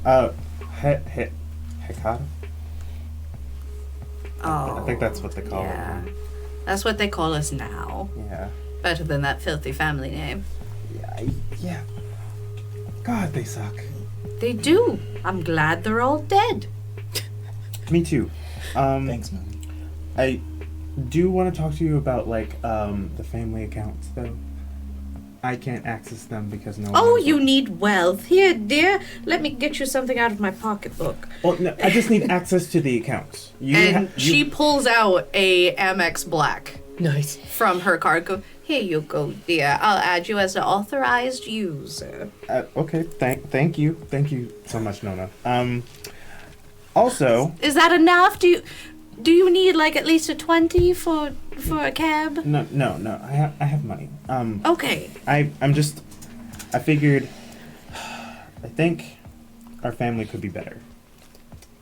C: Hecata?
A: Oh,
C: I think that's what they call
A: yeah.
C: it.
A: That's what they call us now.
C: Yeah.
A: Better than that filthy family name.
C: Yeah. God, they suck.
A: They do. I'm glad they're all dead.
C: Me too.
D: Thanks, man.
C: I do want to talk to you about, the family accounts, though. I can't access them because no one
A: Oh,
C: knows
A: you
C: them.
A: need wealth. Here, dear, let me get you something out of my pocketbook.
C: Well, no, I just need access to the accounts.
A: She pulls out a Amex Black
B: Nice.
A: from her card. Go, here you go, dear. I'll add you as an authorized user.
C: Okay, thank you. Thank you so much, Nona. Also...
A: Is that enough? Do you need at least a 20 for a cab?
C: No, I have money.
A: Okay.
C: I figured, I think our family could be better.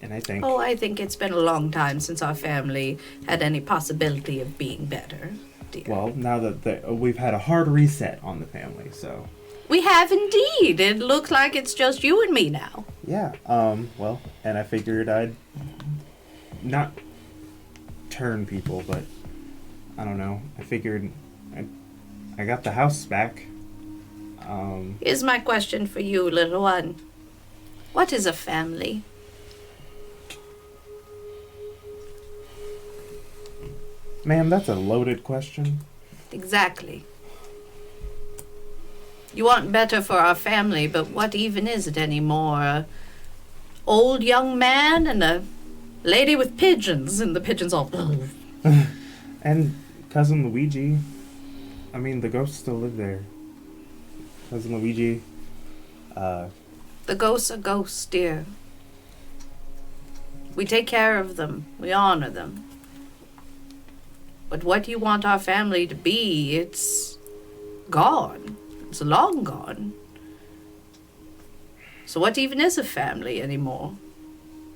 C: And I think...
A: Oh, I think it's been a long time since our family had any possibility of being better, dear.
C: Well, now that we've had a hard reset on the family, so...
A: We have indeed. It looks like it's just you and me now.
C: Yeah, well, and I figured I'd not turn people, but I don't know. I figured I got the house back.
A: Here's my question for you, little one. What is a family?
C: Ma'am, that's a loaded question.
A: Exactly. You want better for our family, but what even is it anymore? A old young man and a lady with pigeons, and the pigeons all.
C: And Cousin Luigi. I mean, the ghosts still live there. Cousin Luigi.
A: The ghosts are ghosts, dear. We take care of them. We honor them. But what you want our family to be, it's gone. It's long gone. So what even is a family anymore?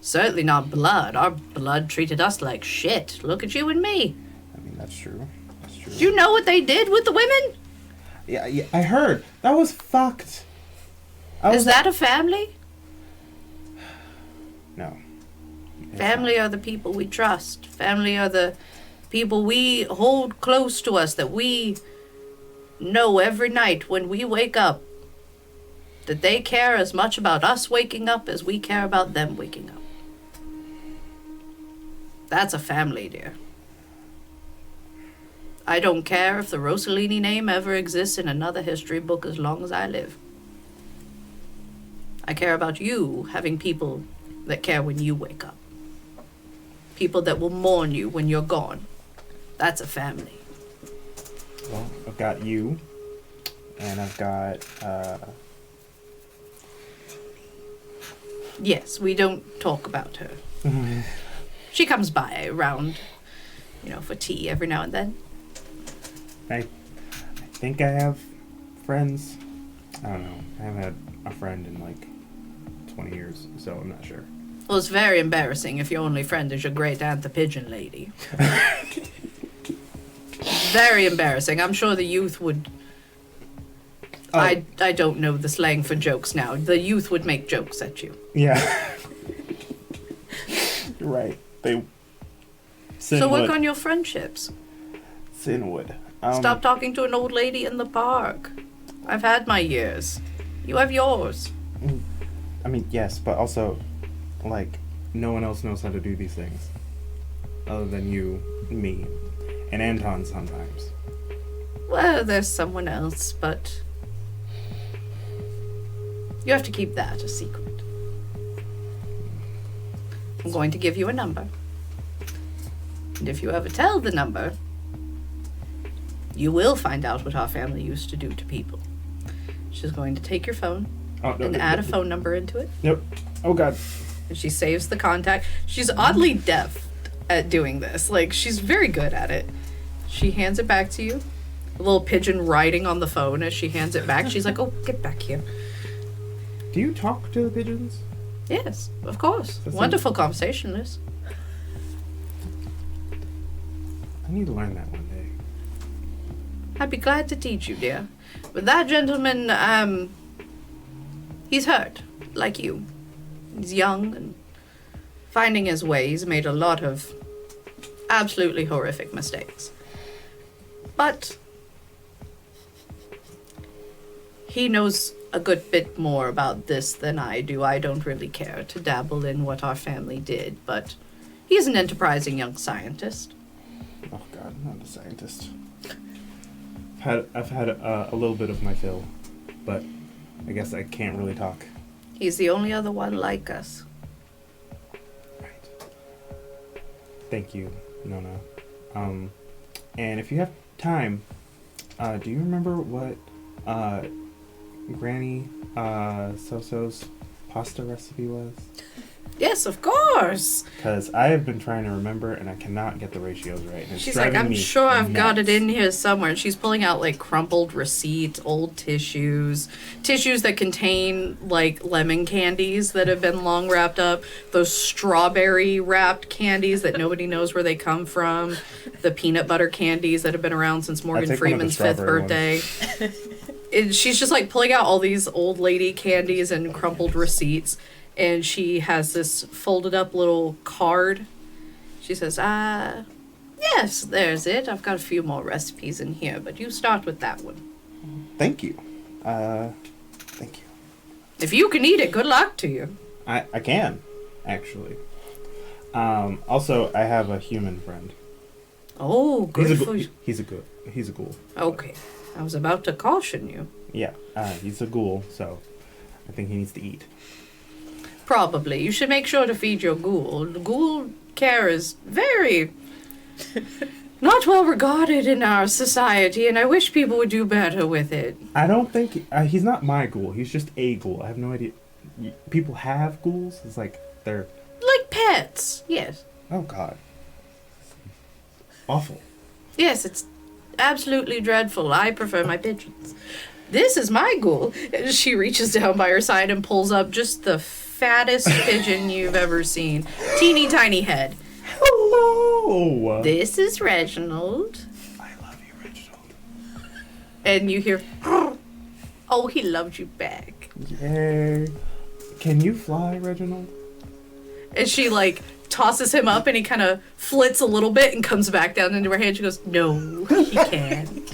A: Certainly not blood. Our blood treated us like shit. Look at you and me.
C: I mean, that's true. That's true.
A: Do you know what they did with the women?
C: Yeah, I heard. That was fucked.
A: Is that a family?
C: No. It's
A: Family are the people we trust. Family are the people we hold close to us, that we know every night when we wake up that they care as much about us waking up as we care about them waking up. That's a family, dear. I don't care if the Rossellini name ever exists in another history book as long as I live. I care about you having people that care when you wake up. People that will mourn you when you're gone. That's a family.
C: Well, I've got you, and I've got,
A: Yes, we don't talk about her. She comes by around, for tea every now and then.
C: I think I have friends. I don't know. I haven't had a friend in like 20 years, so I'm not sure.
A: Well, it's very embarrassing if your only friend is your great aunt, the pigeon lady. Very embarrassing. I'm sure the youth would...
C: Oh.
A: I don't know the slang for jokes now. The youth would make jokes at you.
C: Yeah. You're right. They...
A: So work on your friendships.
C: Sinwood.
A: Stop talking to an old lady in the park. I've had my years. You have yours.
C: I mean, yes, but also, like, no one else knows how to do these things. Other than you, me, and Anton sometimes.
A: Well, there's someone else, but... you have to keep that a secret. I'm going to give you a number. And if you ever tell the number, you will find out what our family used to do to people. She's going to take your phone and add a phone number into it.
C: Yep. Oh, God.
A: And she saves the contact. She's oddly deft at doing this. Like, she's very good at it. She hands it back to you. A little pigeon riding on the phone as she hands it back. She's like, oh, get back here.
C: Do you talk to the pigeons?
A: Yes, of course. Wonderful conversationalist.
C: I need to learn that one day.
A: I'd be glad to teach you, dear. But that gentleman, he's hurt, like you. He's young and finding his way. He's made a lot of absolutely horrific mistakes. But he knows a good bit more about this than I do. I don't really care to dabble in what our family did, but he's an enterprising young scientist.
C: Oh, God, I'm not a scientist. I've had a little bit of my fill, but I guess I can't really talk.
A: He's the only other one like us.
C: Right. Thank you, Nona. And if you have time, do you remember what Granny Soso's pasta recipe was?
A: Yes, of course.
C: Because I have been trying to remember, and I cannot get the ratios right. And it's
A: She's like,
C: driving
A: I'm
C: me
A: sure I've got it
C: nuts.
A: in here somewhere. And she's pulling out, like, crumpled receipts, old tissues that contain, like, lemon candies that have been long wrapped up, those strawberry wrapped candies that nobody knows where they come from, the peanut butter candies that have been around since Morgan Freeman's 5th birthday. She's just, like, pulling out all these old lady candies and crumpled receipts. And she has this folded up little card. She says, yes, there's it. I've got a few more recipes in here, but you start with that one.
C: Thank you. Thank you.
A: If you can eat it, good luck to you.
C: I can, actually. Also, I have a human friend.
A: Oh, good for you.
C: He's a ghoul.
A: Okay. I was about to caution you.
C: Yeah, he's a ghoul, so I think he needs to eat.
A: Probably. You should make sure to feed your ghoul. Ghoul care is very not well regarded in our society, and I wish people would do better with it.
C: I don't think he's not my ghoul. He's just a ghoul. I have no idea. People have ghouls. It's like they're
A: Like pets, yes.
C: oh god, awful.
A: Yes, it's absolutely dreadful. I prefer my pigeons. This is my ghoul. She reaches down by her side and pulls up just the fattest pigeon you've ever seen. Teeny tiny head.
C: Hello.
A: This is Reginald.
C: I love you, Reginald.
A: And you hear, oh, he loved you back.
C: Yay. Can you fly, Reginald?
A: And she, like, tosses him up, and he kind of flits a little bit and comes back down into her hand. She goes, no, he can't.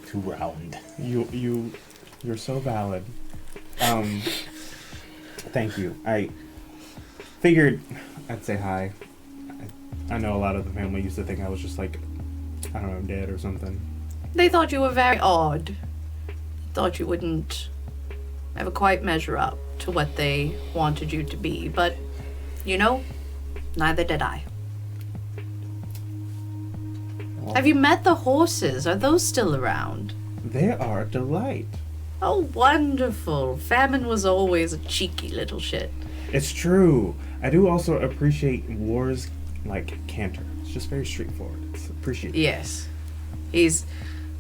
D: Too round.
C: You're so valid. Thank you. I figured I'd say hi. I know a lot of the family used to think I was just like, I don't know, dead or something.
A: They thought you were very odd. Thought you wouldn't ever quite measure up to what they wanted you to be. But, you know, neither did I.
C: Well,
A: Have you met the horses? Are those still around?
C: they are a delight.
A: Oh, wonderful. Famine was always a cheeky little shit.
C: It's true. I do also appreciate War's, like, canter. It's just very straightforward. It's appreciated.
A: Yes. He's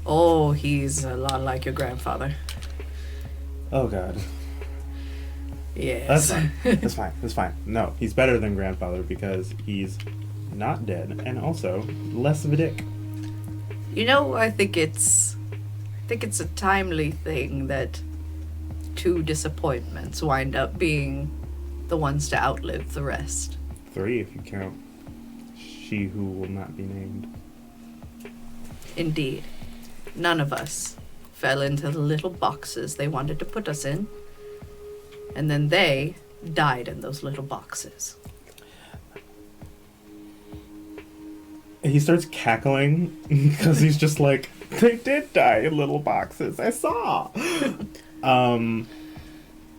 A: a lot like your grandfather.
C: Oh, God.
A: Yes.
C: That's fine. That's fine. That's fine. No, he's better than grandfather because he's not dead and also less of a dick.
A: You know, I think it's a timely thing that two disappointments wind up being the ones to outlive the rest.
C: 3 if you count she who will not be named.
A: Indeed. None of us fell into the little boxes they wanted to put us in. And then they died in those little boxes.
C: And he starts cackling because he's just like, they did die in little boxes. I saw.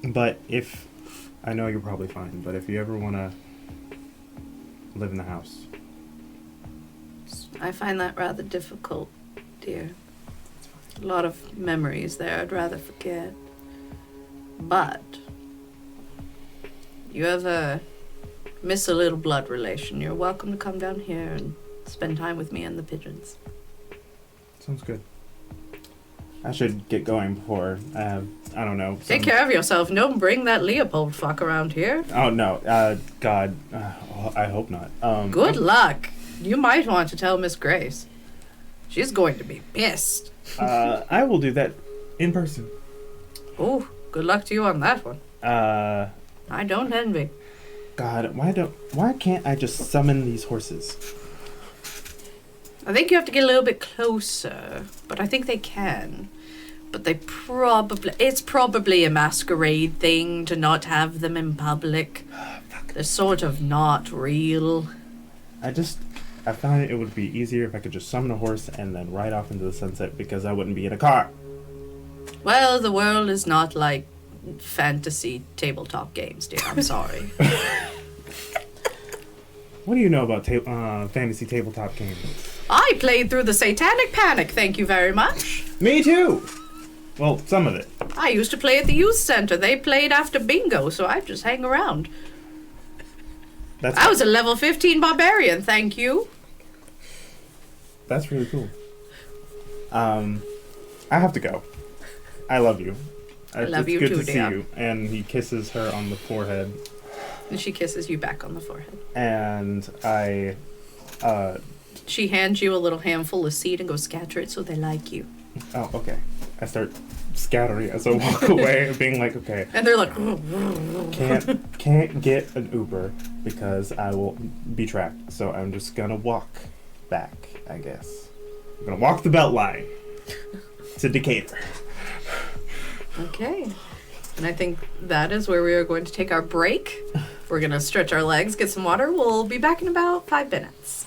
C: But if I know you're probably fine, but if you ever want to live in the house,
A: I find that rather difficult, dear. A lot of memories there I'd rather forget. But you ever miss a little blood relation, you're welcome to come down here and spend time with me and the pigeons.
C: sounds good. I should get going before, I don't know.
A: Take care of yourself and don't bring that Leopold fuck around here.
C: Oh, no. God. I hope not.
A: Good luck. You might want to tell Miss Grace. She's going to be pissed.
C: I will do that in person.
A: Oh, good luck to you on that one. I don't envy.
C: God, why can't I just summon these horses?
A: I think you have to get a little bit closer, but I think they can. But it's probably a masquerade thing to not have them in public. They're sort of not real.
C: I found it would be easier if I could just summon a horse and then ride off into the sunset because I wouldn't be in a car.
A: Well, the world is not like fantasy tabletop games, dear. I'm sorry.
C: What do you know about fantasy tabletop games?
A: I played through the Satanic Panic, thank you very much.
C: Me too! Well, some of it.
A: I used to play at the youth center. They played after bingo, so I just hang around. I was a level 15 barbarian, thank you.
C: That's really cool. I have to go. I love you.
A: I love you
C: too,
A: too,
C: It's good to
A: dear.
C: see you. And he kisses her on the forehead.
A: And she kisses you back on the forehead.
C: And
A: She hands you a little handful of seed and goes, scatter it so they like you.
C: oh, okay. I start scattering as I walk away, being like, okay.
A: And they're like,
C: Can't get an Uber because I will be tracked. So I'm just gonna walk back, I guess. I'm gonna walk the belt line to Decatur.
A: okay. And I think that is where we are going to take our break. We're going to stretch our legs, get some water. We'll be back in about 5 minutes.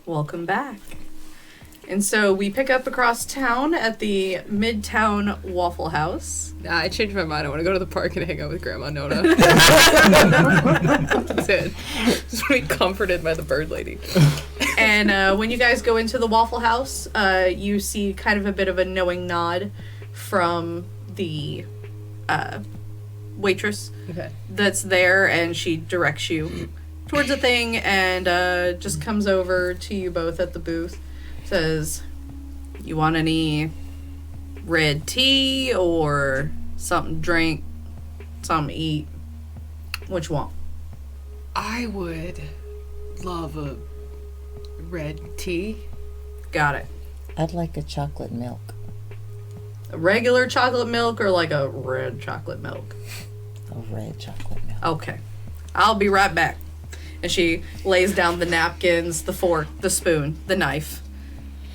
A: Welcome back. And so we pick up across town at the Midtown Waffle House.
B: Nah, I changed my mind. I want to go to the park and hang out with Grandma Nona. That's it. Just want to be comforted by the bird lady.
A: And when you guys go into the Waffle House, you see kind of a bit of a knowing nod from the waitress that's there, and she directs you towards a thing and just comes over to you both at the booth. Says, you want any red tea or something to drink, something to eat? What you want?
B: I would love a red tea.
A: Got it.
F: I'd like a chocolate milk.
A: A regular chocolate milk or like a red chocolate milk?
F: A red chocolate milk.
A: Okay. I'll be right back. And she lays down the napkins, the fork, the spoon, the knife,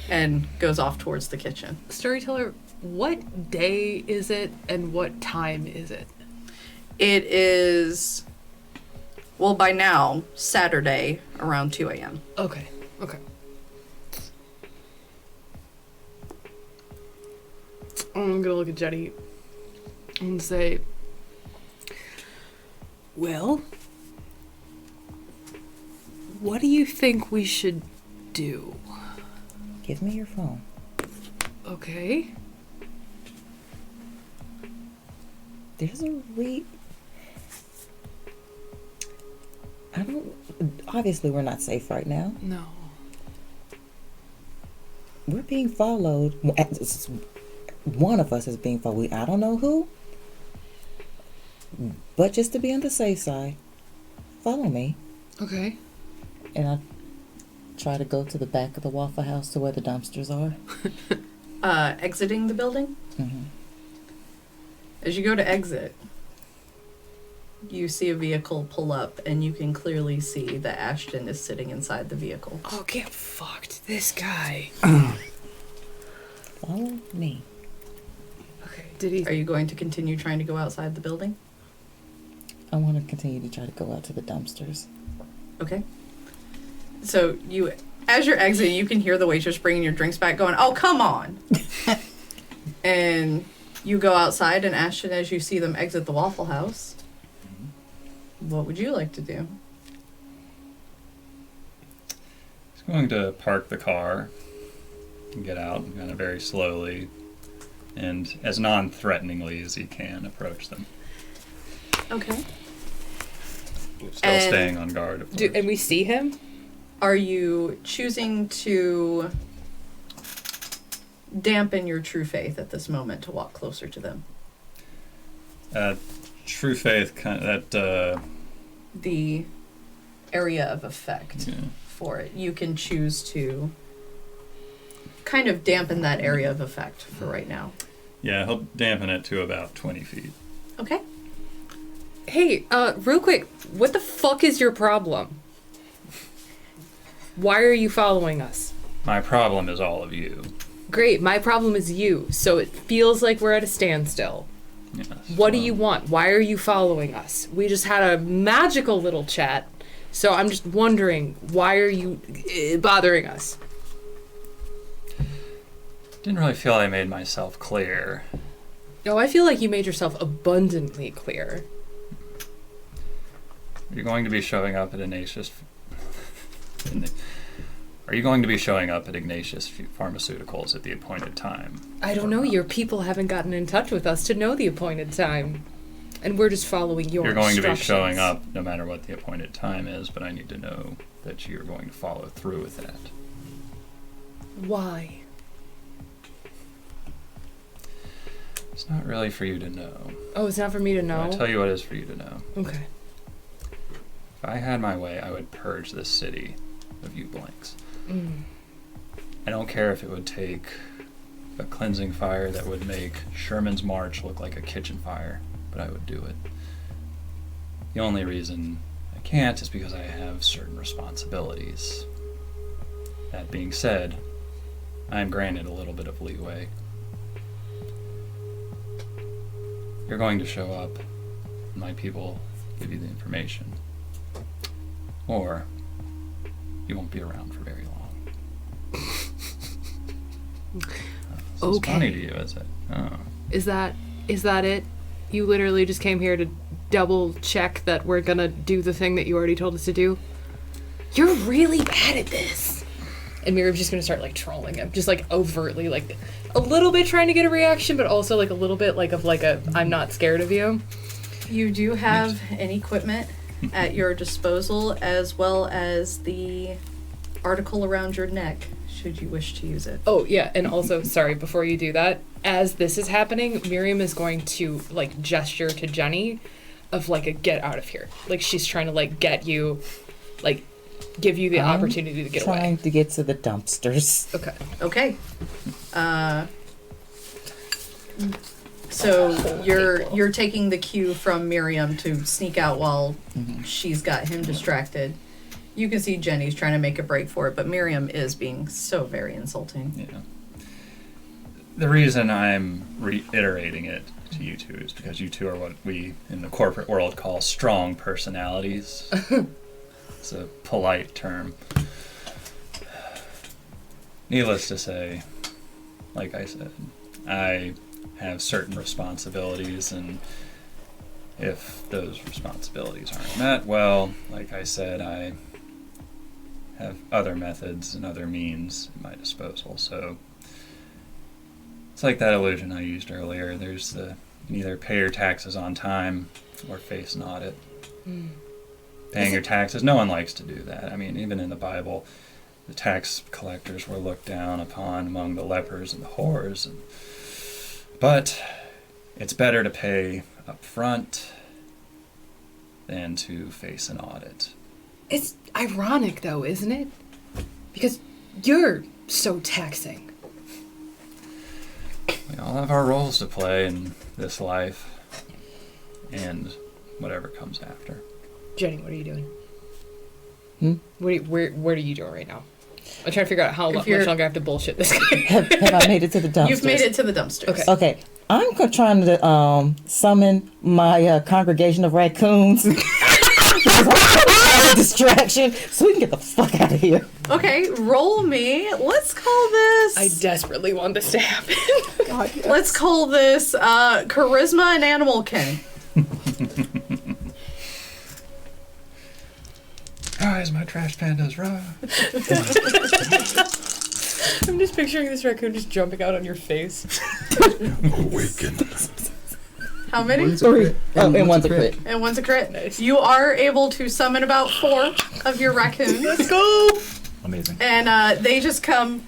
A: and goes off towards the kitchen.
B: Storyteller, what day is it and what time is it?
A: It is, well, by now, Saturday around 2 a.m.
B: Okay. I'm gonna look at Jenni and say, well, what do you think we should do?
F: Give me your phone.
B: Okay.
F: There's a obviously we're not safe right now.
B: No.
F: We're being followed. One of us is being followed. I don't know who. But just to be on the safe side, follow me.
B: Okay.
F: And I try to go to the back of the Waffle House to where the dumpsters are.
A: Exiting the building?
F: Mm-hmm.
A: As you go to exit, you see a vehicle pull up, and you can clearly see that Ashton is sitting inside the vehicle.
B: Oh, get fucked. This guy.
F: Follow me.
B: Okay, did he...
A: Are you going to continue trying to go outside the building?
F: I want to continue to try to go out to the dumpsters.
A: Okay. So you, as you're exiting, you can hear the waitress bringing your drinks back going, oh, come on. And you go outside, and Ashton, as you see them exit the Waffle House, what would you like to do?
E: He's going to park the car and get out kind of very slowly and as non-threateningly as he can approach them.
A: Okay.
E: Still
A: And
E: staying on guard, of course.
B: And we see him?
A: Are you choosing to dampen your true faith at this moment to walk closer to them?
E: True faith, kind of that.
A: The area of effect for it. You can choose to kind of dampen that area of effect for right now.
E: Yeah, he'll dampen it to about 20 feet.
A: Okay.
B: Hey, real quick, what the fuck is your problem? Why are you following us?
E: My problem is all of you.
B: Great, my problem is you, so it feels like we're at a standstill.
E: Yes,
B: What do you want? Why are you following us? We just had a magical little chat, so I'm just wondering, why are you bothering us?
E: Didn't really feel I made myself clear.
B: Oh, I feel like you made yourself abundantly clear.
E: Are you going to be showing up at Ignatius? Are you going to be showing up at Ignatius Pharmaceuticals at the appointed time?
B: I don't know. Your people haven't gotten in touch with us to know the appointed time, and we're just following your
E: You're going to be
B: instructions.
E: showing up no matter what the appointed time is, but I need to know that you're going to follow through with that.
B: Why?
E: It's not really for you to know.
B: Oh, it's not for me to know?
E: I'll tell you what is for you to know.
B: Okay.
E: If I had my way, I would purge this city of you blanks. I don't care if it would take a cleansing fire that would make Sherman's March look like a kitchen fire, but I would do it. The only reason I can't is because I have certain responsibilities. That being said, I am granted a little bit of leeway. You're going to show up, and my people give you the information. Or you won't be around for very long. It's
B: Okay.
E: funny to you, is it? Oh.
B: Is that it? You literally just came here to double check that we're gonna do the thing that you already told us to do? You're really bad at this. And Miriam's just gonna start like trolling him, just like overtly, like a little bit trying to get a reaction, but also like a little bit like of like a I'm not scared of you.
A: You do have an equipment at your disposal, as well as the article around your neck, should you wish to use it.
B: Oh yeah, and also sorry, before you do that, as this is happening, Miriam is going to like gesture to Jenni of like a get out of here. Like she's trying to like get you, like give you the opportunity to get
F: Trying
B: away.
F: to get to the dumpsters.
B: Okay.
A: Okay. So you're taking the cue from Miriam to sneak out while she's got him distracted. You can see Jenni's trying to make a break for it, but Miriam is being so very insulting.
E: Yeah. The reason I'm reiterating it to you two is because you two are what we in the corporate world call strong personalities. It's a polite term. Needless to say, like I said, I have certain responsibilities, and if those responsibilities aren't met, well, like I said, I have other methods and other means at my disposal. So it's like that illusion I used earlier. There's the, you can either pay your taxes on time or face an audit. Paying your taxes, no one likes to do that. I mean, even in the Bible, the tax collectors were looked down upon among the lepers and the whores. But it's better to pay up front than to face an audit.
B: It's ironic though, isn't it? Because you're so taxing.
E: We all have our roles to play in this life and whatever comes after.
B: Jenni, what are you doing?
F: Hmm?
B: What are you doing right now? I'm trying to figure out how much
A: you're-
B: longer I have to bullshit this guy.
F: Have I made it to the dumpsters?
A: You've made it to the dumpsters.
B: Okay.
F: Okay, I'm trying to summon my congregation of raccoons. Because I'm a distraction, so we can get the fuck out of here.
A: Okay, roll me. Let's call this.
B: I desperately want this to happen.
G: God, yes.
A: Let's call this charisma and animal kin.
E: Guys, my trash panda's raw.
B: I'm just picturing this raccoon just jumping out on your face.
E: Awaken.
A: How many?
G: One's a
F: Three.
G: crit,
F: Oh, and one's a crit.
A: And one's a crit.
B: Nice.
A: You are able to summon about 4 of your raccoons.
B: Let's go!
D: Amazing.
A: And they just come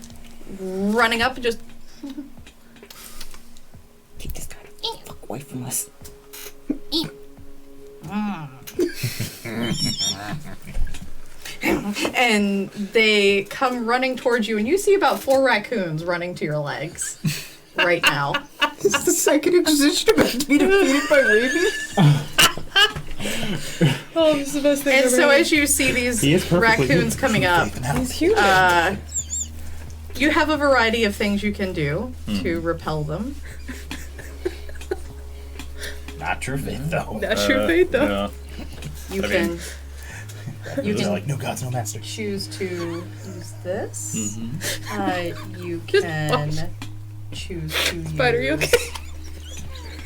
A: running up and just.
F: Keep this guy the fuck away from us.
A: And they come running towards you, and you see about 4 raccoons running to your legs right now.
G: Is the Second Inquisition about to be defeated by rabies?
B: Oh, this is the best thing
A: And
B: ever.
A: so as you see these
C: He is perfectly
A: raccoons
C: good.
A: coming up,
B: He's human.
A: you have a variety of things you can do to repel them.
D: Not your fate, though.
B: That's your fate, though.
E: Yeah.
A: You
E: I
A: can
E: mean-
A: you
D: Those are
A: can
D: like no gods, no masters.
A: choose to use this.
E: Mm-hmm.
A: You
B: Just
A: can choose to use
B: Spider, you okay?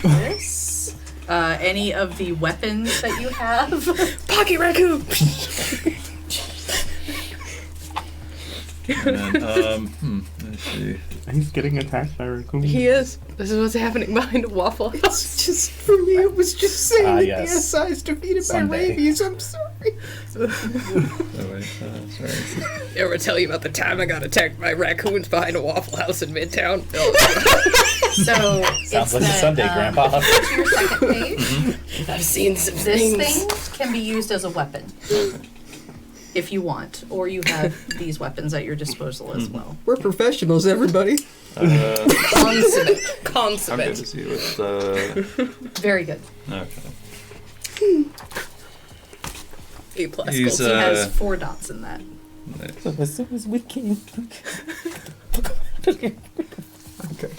A: this. Any of the weapons that you have.
B: Pocket raccoon!
E: And then, let's see.
C: He's getting attacked by raccoons.
B: He is. This is what's happening behind a Waffle House.
G: It's just, for me, it was just saying that
D: yes.
G: the SI is defeated
D: Sunday.
G: by rabies. I'm sorry.
E: Oh, wait, sorry.
B: Ever tell you about the time I got attacked by raccoons behind a Waffle House in Midtown?
A: So
D: Sounds like a Sunday, Grandpa.
A: To your second page.
B: I've seen some
A: This
B: things.
A: thing can be used as a weapon. If you want. Or you have these weapons at your disposal as well.
G: We're professionals, everybody.
B: Consummate.
E: I'm good
B: Consummate.
E: to see what
A: Very good.
E: okay.
B: A+
E: He's,
B: gold.
A: He has 4 dots in that.
F: So as soon as we can.
G: I'm good.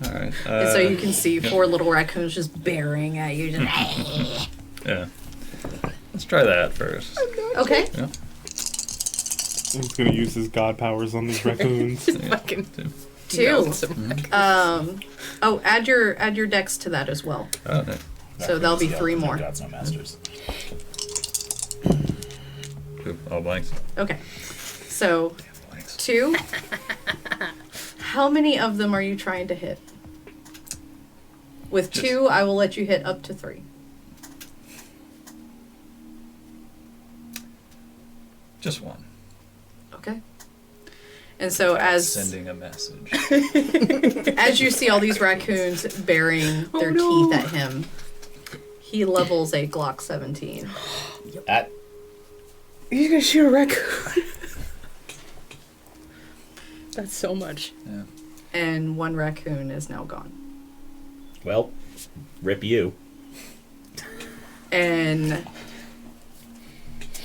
E: All right.
A: And so you can see 4 little raccoons just bearing at you. Just,
E: Yeah. Let's try that first.
A: okay.
E: Yeah.
C: He's gonna use his god powers on these raccoons.
B: Fucking
A: 2. Add your dex to that as well.
E: Oh, no.
A: So that'll be 3 more.
D: Gods, no masters.
E: Ooh, all blanks.
A: Okay. So
E: Blanks.
A: 2. How many of them are you trying to hit? With 2, I will let you hit up to 3.
E: Just one.
A: Okay. And so as
E: Sending a message.
A: as you see all these raccoons baring their teeth at him, he levels a Glock 17.
D: At
B: You're gonna shoot a raccoon. That's so much.
E: Yeah.
A: And 1 raccoon is now gone.
D: well, rip you.
A: And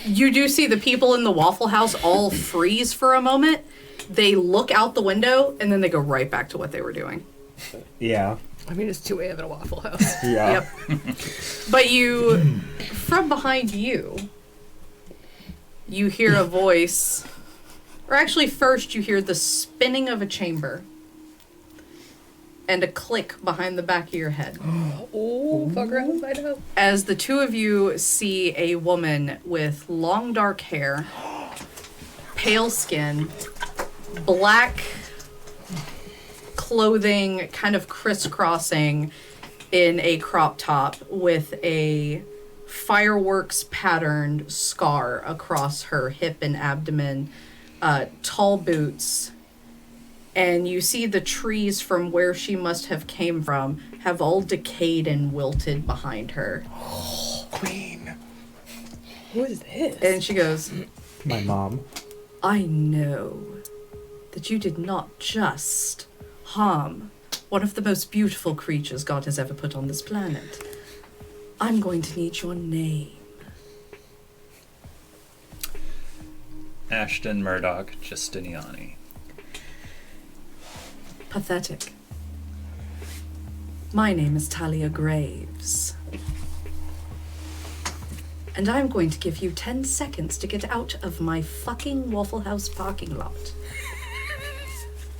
A: you do see the people in the Waffle House all freeze for a moment. They look out the window, and then they go right back to what they were doing.
C: Yeah.
B: I mean, it's 2 a.m. at a Waffle House.
C: Yeah.
A: Yep. But you, from behind you, you hear a voice. Or actually, first you hear the spinning of a chamber. And a click behind the back of your head.
B: Oh, fuck around, find out.
A: As the 2 of you see a woman with long dark hair, pale skin, black clothing kind of crisscrossing in a crop top with a fireworks patterned scar across her hip and abdomen, tall boots. And you see the trees from where she must have came from have all decayed and wilted behind her.
C: Queen.
B: Who is this?
A: And she goes,
C: My mom.
A: I know that you did not just harm one of the most beautiful creatures God has ever put on this planet. I'm going to need your name.
E: Ashton Murdoch Guistiniani.
A: Pathetic. My name is Talia Graves. And I'm going to give you 10 seconds to get out of my fucking Waffle House parking lot.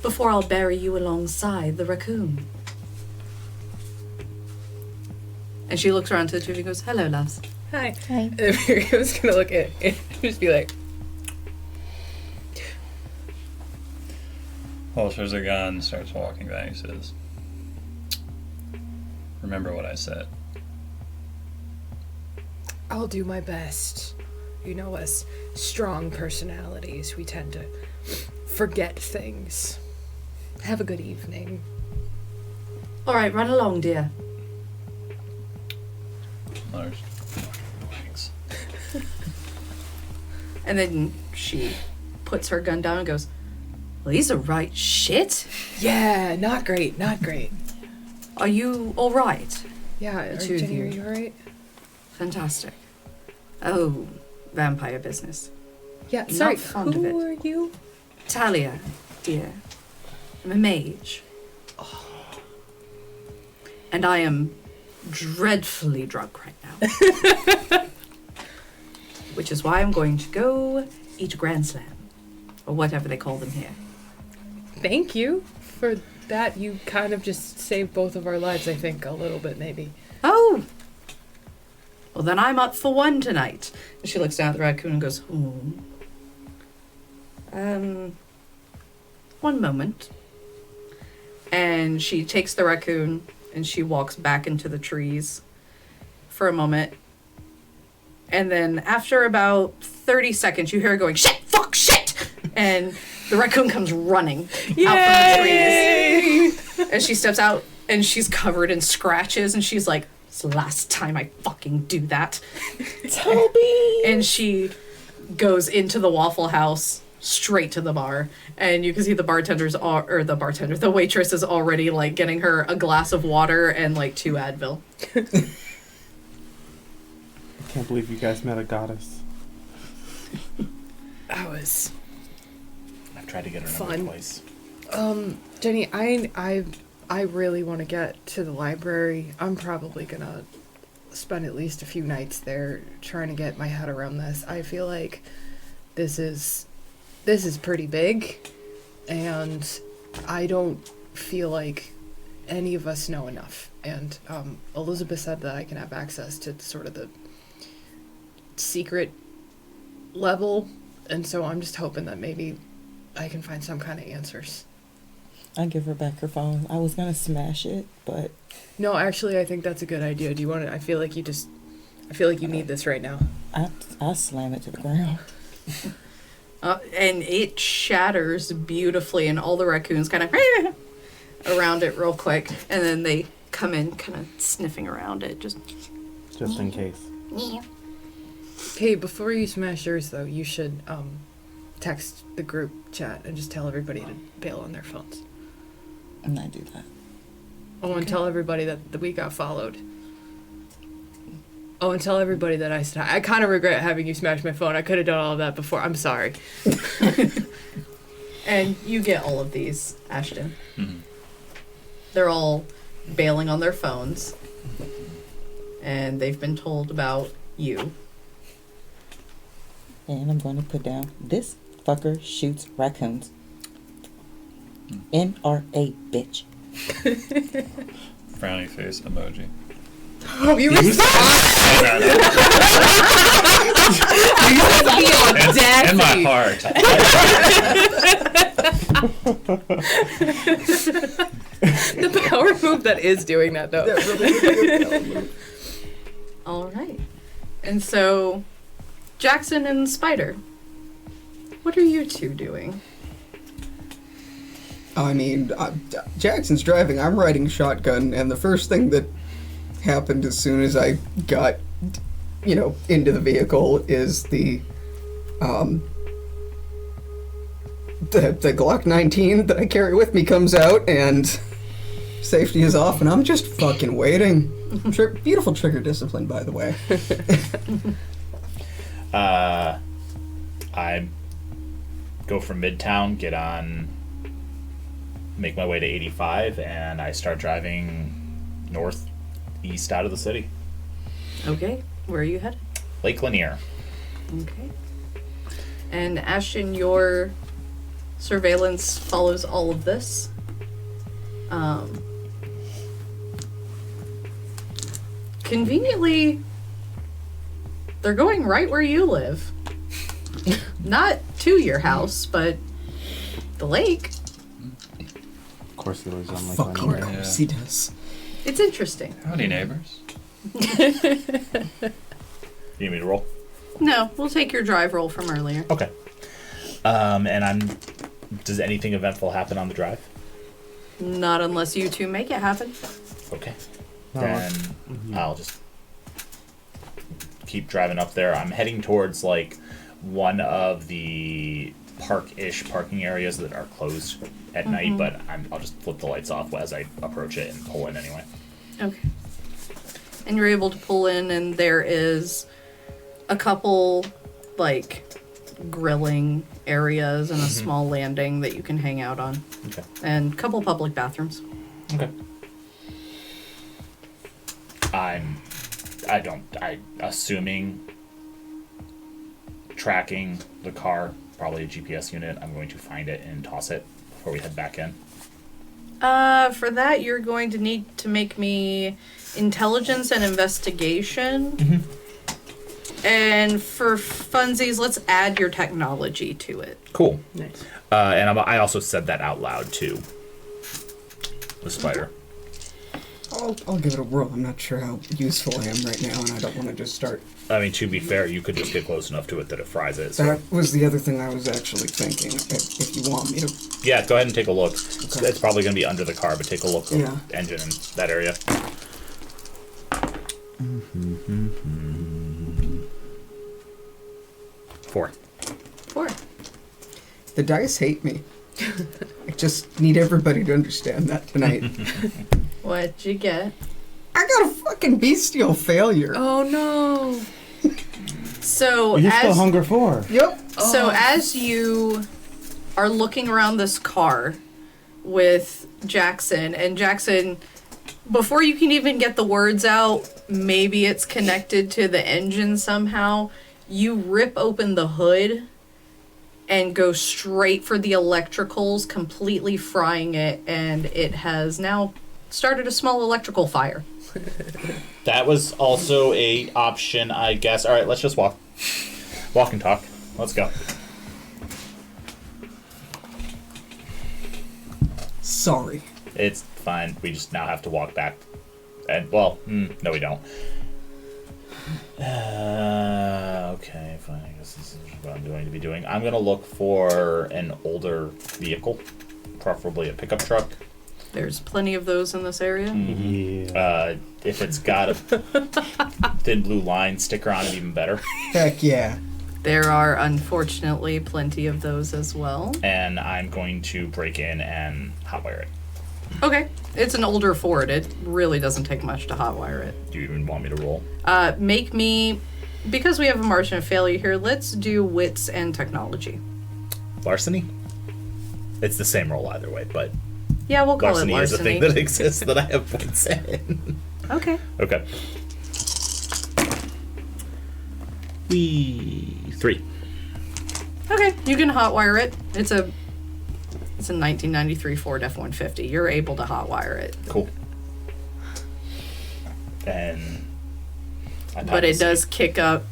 A: Before I'll bury you alongside the raccoon. And she looks around to the 2 of you and goes, hello, loves.
B: Hi.
F: Hi.
B: And Miriam's gonna look at it and just be like,
E: Holsters a gun, starts walking back. He says, remember what I said.
B: I'll do my best. You know, us strong personalities, we tend to forget things. Have a good evening.
A: All right, run along, dear.
E: Lars. Thanks.
A: And then she puts her gun down and goes, well, these are right shit.
B: Yeah, not great, not great.
A: Are you all right?
B: Yeah,
A: The 2 of
B: Jenni,
A: you.
B: are you alright?
A: Fantastic. Oh, vampire business.
B: Yeah,
A: Not
B: sorry,
A: fond of
B: who
A: it.
B: are you?
A: Talia, dear. I'm a mage. And I am dreadfully drunk right now. Which is why I'm going to go eat a Grand Slam. Or whatever they call them here.
B: Thank you for that. You kind of just saved both of our lives, I think, a little bit, maybe.
A: Oh! Well, then I'm up for one tonight. And she looks down at the raccoon and goes, one moment. And she takes the raccoon and she walks back into the trees for a moment. And then after about 30 seconds, you hear her going, shit, fuck, shit! And the raccoon comes running out from the trees. And she steps out and she's covered in scratches and she's like, it's the last time I fucking do that.
F: Toby!
A: And she goes into the Waffle House straight to the bar. And you can see the waitress is already like getting her a glass of water and like 2 Advil.
C: I can't believe you guys met a goddess.
B: That was
D: I've tried to get her
B: Fun.
D: number twice.
B: Jenni, I really want to get to the library. I'm probably gonna spend at least a few nights there trying to get my head around this. I feel like this is this is pretty big, and I don't feel like any of us know enough. And Elizabeth said that I can have access to sort of the secret level, and so I'm just hoping that maybe I can find some kind of answers.
F: I give her back her phone. I was gonna smash it, but
B: No, actually, I think that's a good idea. Do you want it? I feel like you need this right now.
F: I slam it to the ground.
A: And it shatters beautifully, and all the raccoons kind of around it real quick, and then they come in kind of sniffing around it, just
C: in case.
B: Hey, before you smash yours, though, you should text the group chat and just tell everybody to bail on their phones.
F: And I do that.
B: Oh, and tell everybody that we got followed. Oh, and tell everybody that I kind of regret having you smash my phone. I could have done all of that before. I'm sorry.
A: And you get all of these, Ashton.
D: Mm-hmm.
A: They're all bailing on their phones, and they've been told about you.
F: And I'm going to put down, this fucker shoots raccoons. NRA, bitch.
E: Frowny face emoji.
B: Oh, you
E: In my heart.
B: The power move that is doing that, though.
G: Yeah, really.
A: All right. And so, Jackson and Spider, what are you two doing?
G: I mean, Jackson's driving, I'm riding shotgun, and the first thing that happened as soon as I got, into the vehicle is the Glock 19 that I carry with me comes out, and safety is off, and I'm just fucking waiting. Beautiful trigger discipline, by the way.
D: I go from Midtown, get on, make my way to 85, and I start driving northeast out of the city.
A: Okay. Where are you headed?
D: Lake Lanier.
A: Okay. And Ashton, your surveillance follows all of this. Conveniently, they're going right where you live. Not to your house, but the lake.
C: Of course he lives on Lake
G: Fuck,
C: Lanier.
G: of course he does.
A: It's interesting.
E: Howdy, neighbors.
D: You need me to roll?
A: No, we'll take your drive roll from earlier.
D: Okay. Does anything eventful happen on the drive?
A: Not unless you two make it happen.
D: Okay.
C: No.
D: Then I'll just keep driving up there. I'm heading towards one of the park-ish parking areas that are closed at night, but I'll just flip the lights off as I approach it and pull in anyway.
A: Okay. And you're able to pull in, and there is a couple, grilling areas and a small landing that you can hang out on.
D: Okay.
A: And a couple public bathrooms.
D: Okay. Assuming tracking the car, probably a GPS unit, I'm going to find it and toss it before we head back in.
A: For that, you're going to need to make me intelligence and investigation. And for funsies, let's add your technology to it.
D: Cool.
B: Nice.
D: And I also said that out loud too. The spider.
G: I'll give it a whirl. I'm not sure how useful I am right now, and I don't want to just start.
D: I mean, to be fair, you could just get close enough to it that it fries it. So.
G: That was the other thing I was actually thinking. If you want me to.
D: Yeah, go ahead and take a look.
G: Okay.
D: It's probably going to be under the car, but take a look at
G: Yeah.
D: the engine in that area. 4.
A: 4.
G: The dice hate me. I just need everybody to understand that tonight.
A: What'd you get?
G: I got a fucking bestial failure.
B: Oh no.
A: So
C: You still
A: as
C: hunger 4.
G: Yep.
A: as you are looking around this car with Jackson, and Jackson, before you can even get the words out, maybe it's connected to the engine somehow, you rip open the hood, and go straight for the electricals, completely frying it, and it has now started a small electrical fire.
D: That was also a option, I guess. All right, let's just walk and talk. Let's go.
G: Sorry.
D: It's fine. We just now have to walk back. And, well, no, we don't. Okay, fine. I guess this is what I'm going to be doing. I'm going to look for an older vehicle, preferably a pickup truck.
A: There's plenty of those in this area.
C: Yeah.
D: If it's got a thin blue line sticker on it, even better.
G: Heck yeah.
A: There are, unfortunately, plenty of those as well.
D: And I'm going to break in and hotwire it.
A: Okay. It's an older Ford. It really doesn't take much to hotwire it.
D: Do you even want me to roll?
A: Make me... Because we have a margin of failure here, let's do wits and technology.
D: Larceny? It's the same roll either way, but
A: Yeah, we'll call
D: larceny
A: it
D: is a
A: larceny.
D: thing that exists that I have points in.
A: Okay.
D: Okay. 3.
A: Okay, you can hotwire it. It's a 1993 Ford F-150. You're able to hotwire it.
D: Cool. And
A: But it does kick up,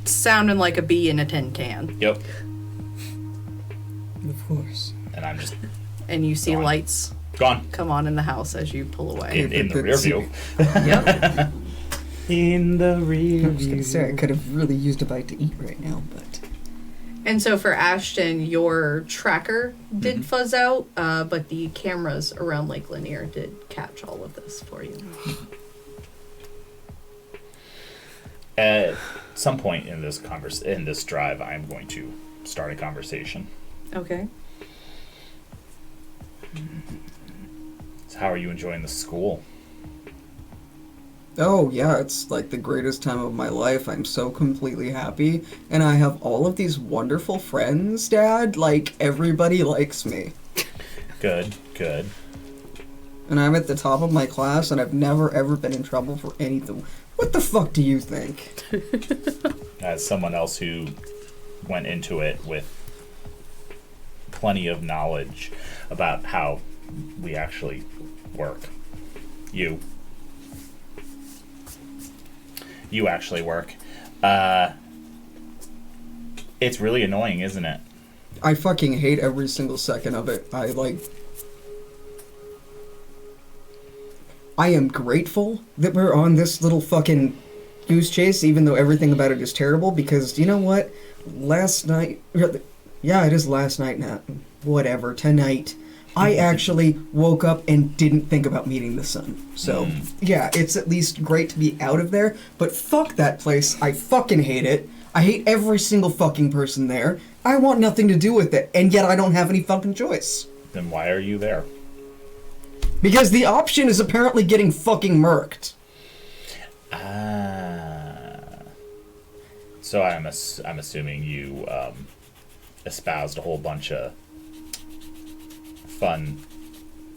A: sounding like a bee in a tin can.
D: Yep.
G: Of course.
D: And I'm just
A: And you see
D: Gone.
A: lights
D: gone
A: come on in the house as you pull away.
D: in the rear view.
A: Yep.
C: In the rear
G: I was gonna say I
C: view.
G: could have really used a bite to eat right now, but
A: And so for Ashton, your tracker did fuzz out, but the cameras around Lake Lanier did catch all of this for you.
D: At some point in this in this drive, I'm going to start a conversation.
A: Okay.
D: So how are you enjoying the school?
G: oh yeah, it's like the greatest time of my life. I'm so completely happy, and I have all of these wonderful friends, Dad. Like everybody likes me,
D: Good, good.
G: and I'm at the top of my class, and I've never ever been in trouble for anything. What the fuck do you think?
D: As someone else who went into it with plenty of knowledge about how we actually work. You actually work. It's really annoying, isn't it?
G: I fucking hate every single second of it. I am grateful that we're on this little fucking goose chase, even though everything about it is terrible, because you know what? Last night... Yeah, it is last night now. Whatever, tonight. I actually woke up and didn't think about meeting the sun. So, yeah, it's at least great to be out of there, but fuck that place. I fucking hate it. I hate every single fucking person there. I want nothing to do with it, and yet I don't have any fucking choice.
D: Then why are you there?
G: Because the option is apparently getting fucking murked.
D: So I'm assuming you espoused a whole bunch of fun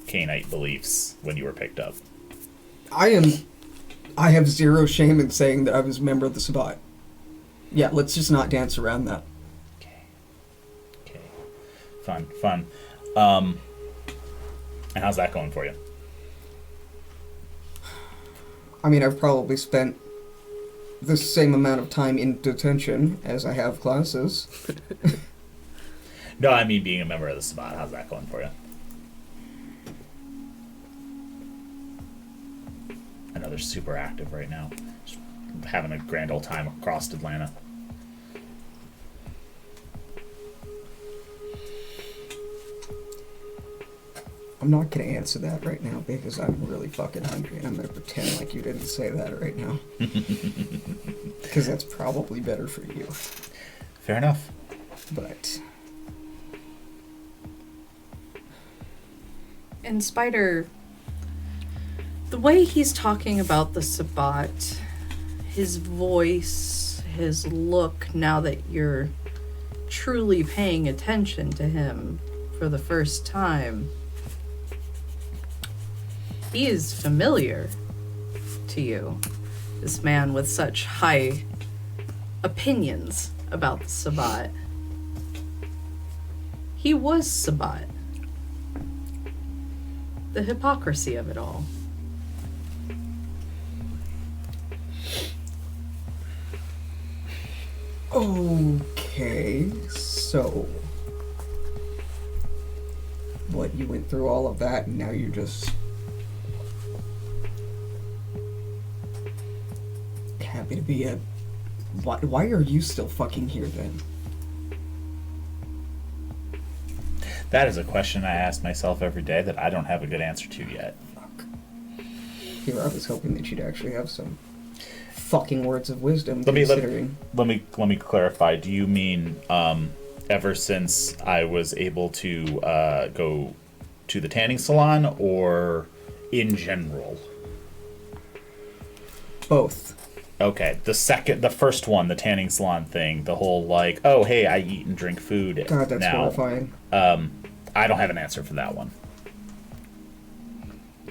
D: Cainite beliefs when you were picked up.
G: I have zero shame in saying that I was a member of the Sabbat. Yeah, let's just not dance around that.
D: Okay. Fun. And how's that going for you?
G: I mean, I've probably spent the same amount of time in detention as I have classes.
D: No, I mean being a member of the Sabbat. How's that going for you? I know they're super active right now. Just having a grand old time across Atlanta.
G: I'm not going to answer that right now because I'm really fucking hungry, and I'm going to pretend like you didn't say that right now. Because that's probably better for you.
D: Fair enough.
G: But...
A: And Spider, the way he's talking about the Sabbat, his voice, his look, now that you're truly paying attention to him for the first time, he is familiar to you. This man with such high opinions about the Sabbat. He was Sabbat. The hypocrisy of it all.
G: Okay, so what, you went through all of that and now you're just happy to be a... Why are you still fucking here then?
D: That is a question I ask myself every day that I don't have a good answer to yet.
G: Fuck. Here, I was hoping that you'd actually have some fucking words of wisdom
D: Let
G: considering...
D: me clarify. Do you mean ever since I was able to go to the tanning salon, or in general?
G: Both.
D: Okay, the first one, the tanning salon thing, the whole like, oh hey, I eat and drink food.
G: God, that's
D: now.
G: horrifying.
D: I don't have an answer for that one.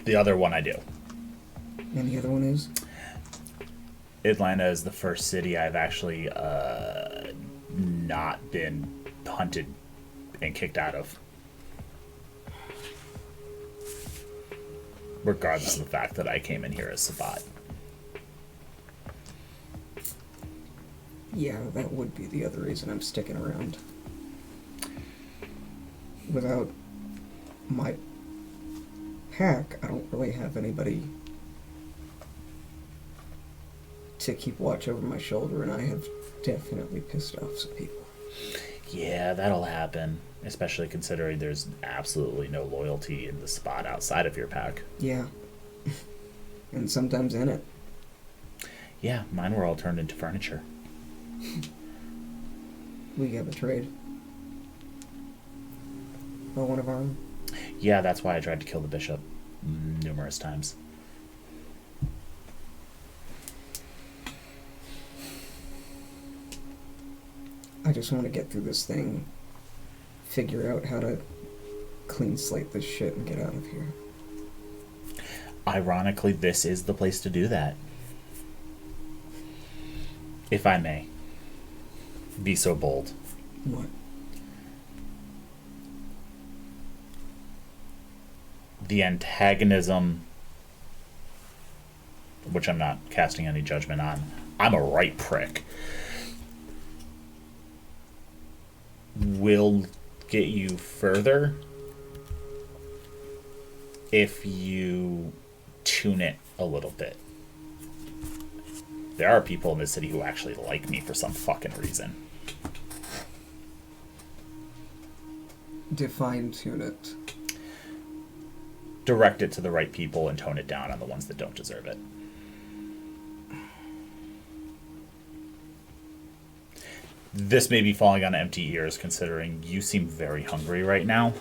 D: The other one I do.
G: And the other one is?
D: Atlanta is the first city I've actually not been hunted and kicked out of. Regardless of the fact that I came in here as Sabbat.
G: Yeah, that would be the other reason I'm sticking around. Without my pack, I don't really have anybody to keep watch over my shoulder, and I have definitely pissed off some people.
D: Yeah, that'll happen. Especially considering there's absolutely no loyalty in the spot outside of your pack.
G: Yeah. And sometimes in it.
D: Yeah, mine were all turned into furniture.
G: We got betrayed. By one of our own.
D: Yeah, that's why I tried to kill the bishop numerous times.
G: I just want to get through this thing, figure out how to clean slate this shit and get out of here.
D: Ironically, this is the place to do that. If I may be so bold.
G: What?
D: The antagonism, which I'm not casting any judgment on, I'm a right prick, will get you further if you tune it a little bit. There are people in this city who actually like me for some fucking reason.
G: Define tune it.
D: Direct it to the right people and tone it down on the ones that don't deserve it. This may be falling on empty ears considering you seem very hungry right now,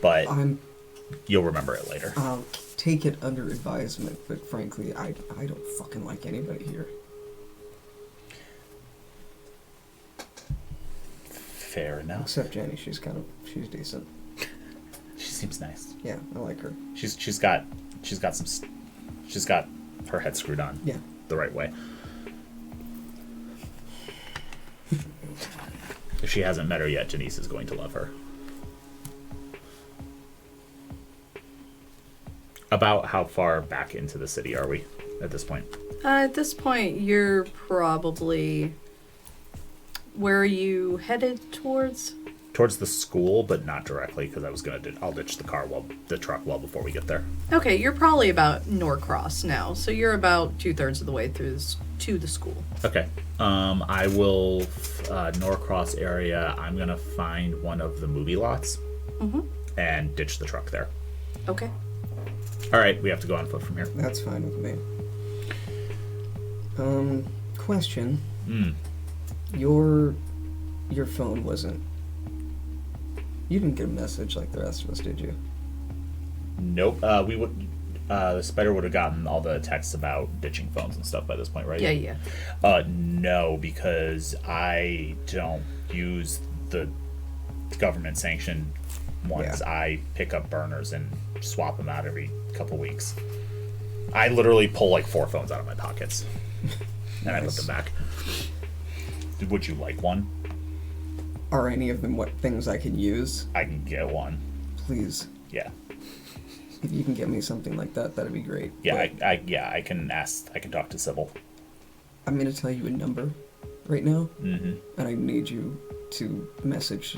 D: but you'll remember it later.
G: I'll take it under advisement, but frankly, I don't fucking like anybody here.
D: Fair enough.
G: Except Jenni, she's decent.
D: She seems nice.
G: Yeah, I like her.
D: She's got her head screwed on.
G: Yeah.
D: The right way. If she hasn't met her yet, Janice is going to love her. About how far back into the city are we at this point?
A: At this point, you're probably... Where are you headed towards?
D: Towards the school, but not directly, because I'll ditch the truck well before we get there.
A: Okay, you're probably about Norcross now, so you're about 2/3 of the way through to the school.
D: Okay. I will Norcross area. I'm gonna find one of the movie lots and ditch the truck there.
A: Okay.
D: All right, we have to go on foot from here.
G: That's fine with me. Question. Your phone wasn't... You didn't get a message like the rest of us, did you?
D: Nope. We would. The spider would have gotten all the texts about ditching phones and stuff by this point, right?
A: Yeah.
D: No, because I don't use the government-sanctioned ones.
G: Yeah.
D: I pick up burners and swap them out every couple weeks. I literally pull like 4 phones out of my pockets, and I put them back. Would you like one?
G: Are any of them what things I can use?
D: I can get one.
G: Please.
D: Yeah.
G: If you can get me something like that, that'd be great.
D: Yeah,
G: But
D: I can talk to Sybil.
G: I'm gonna tell you a number right now,
D: Mm-hmm.
G: and I need you to message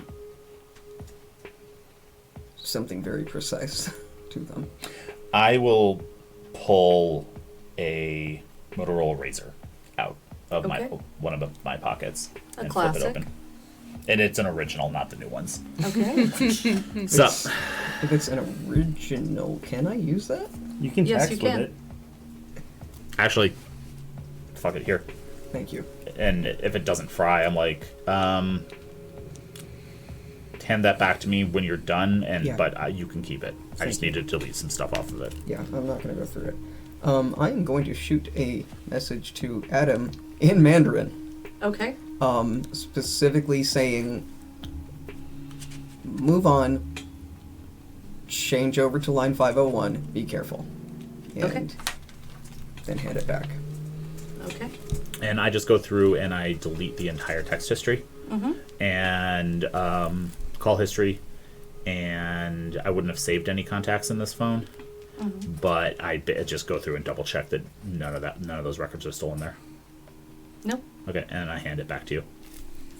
G: something very precise to them.
D: I will pull a Motorola Razr out of
A: Okay.
D: one of my pockets
A: A
D: and
A: classic.
D: flip it open. And it's an original, not the new ones.
A: Okay.
D: So,
G: If it's an original, can I use that?
C: You can
A: Yes,
C: text
A: you can.
C: with it.
D: actually, fuck it, here.
G: Thank you.
D: And if it doesn't fry, I'm like, hand that back to me when you're done, but you can keep it. I just need to delete some stuff off of it.
G: Yeah, I'm not gonna go through it. I am going to shoot a message to Adam in Mandarin.
A: Okay.
G: Specifically saying, move on, change over to line 501, be careful. And
A: Okay.
G: then hand it back.
A: Okay.
D: And I just go through and I delete the entire text history
A: Mm-hmm.
D: and call history, and I wouldn't have saved any contacts in this phone,
A: Mm-hmm.
D: but I just go through and double check that none of those records are still in there.
A: Nope.
D: Okay, and I hand it back to you.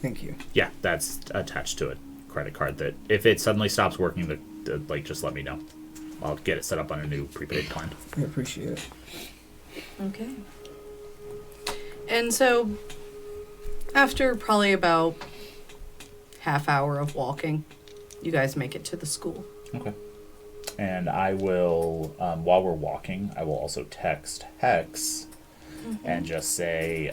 G: Thank you.
D: Yeah, that's attached to a credit card that if it suddenly stops working, like just let me know. I'll get it set up on a new prepaid plan.
G: I appreciate it.
A: Okay. And so, after probably about half hour of walking, you guys make it to the school.
D: Okay. And I will, while we're walking, I will also text Hex and just say,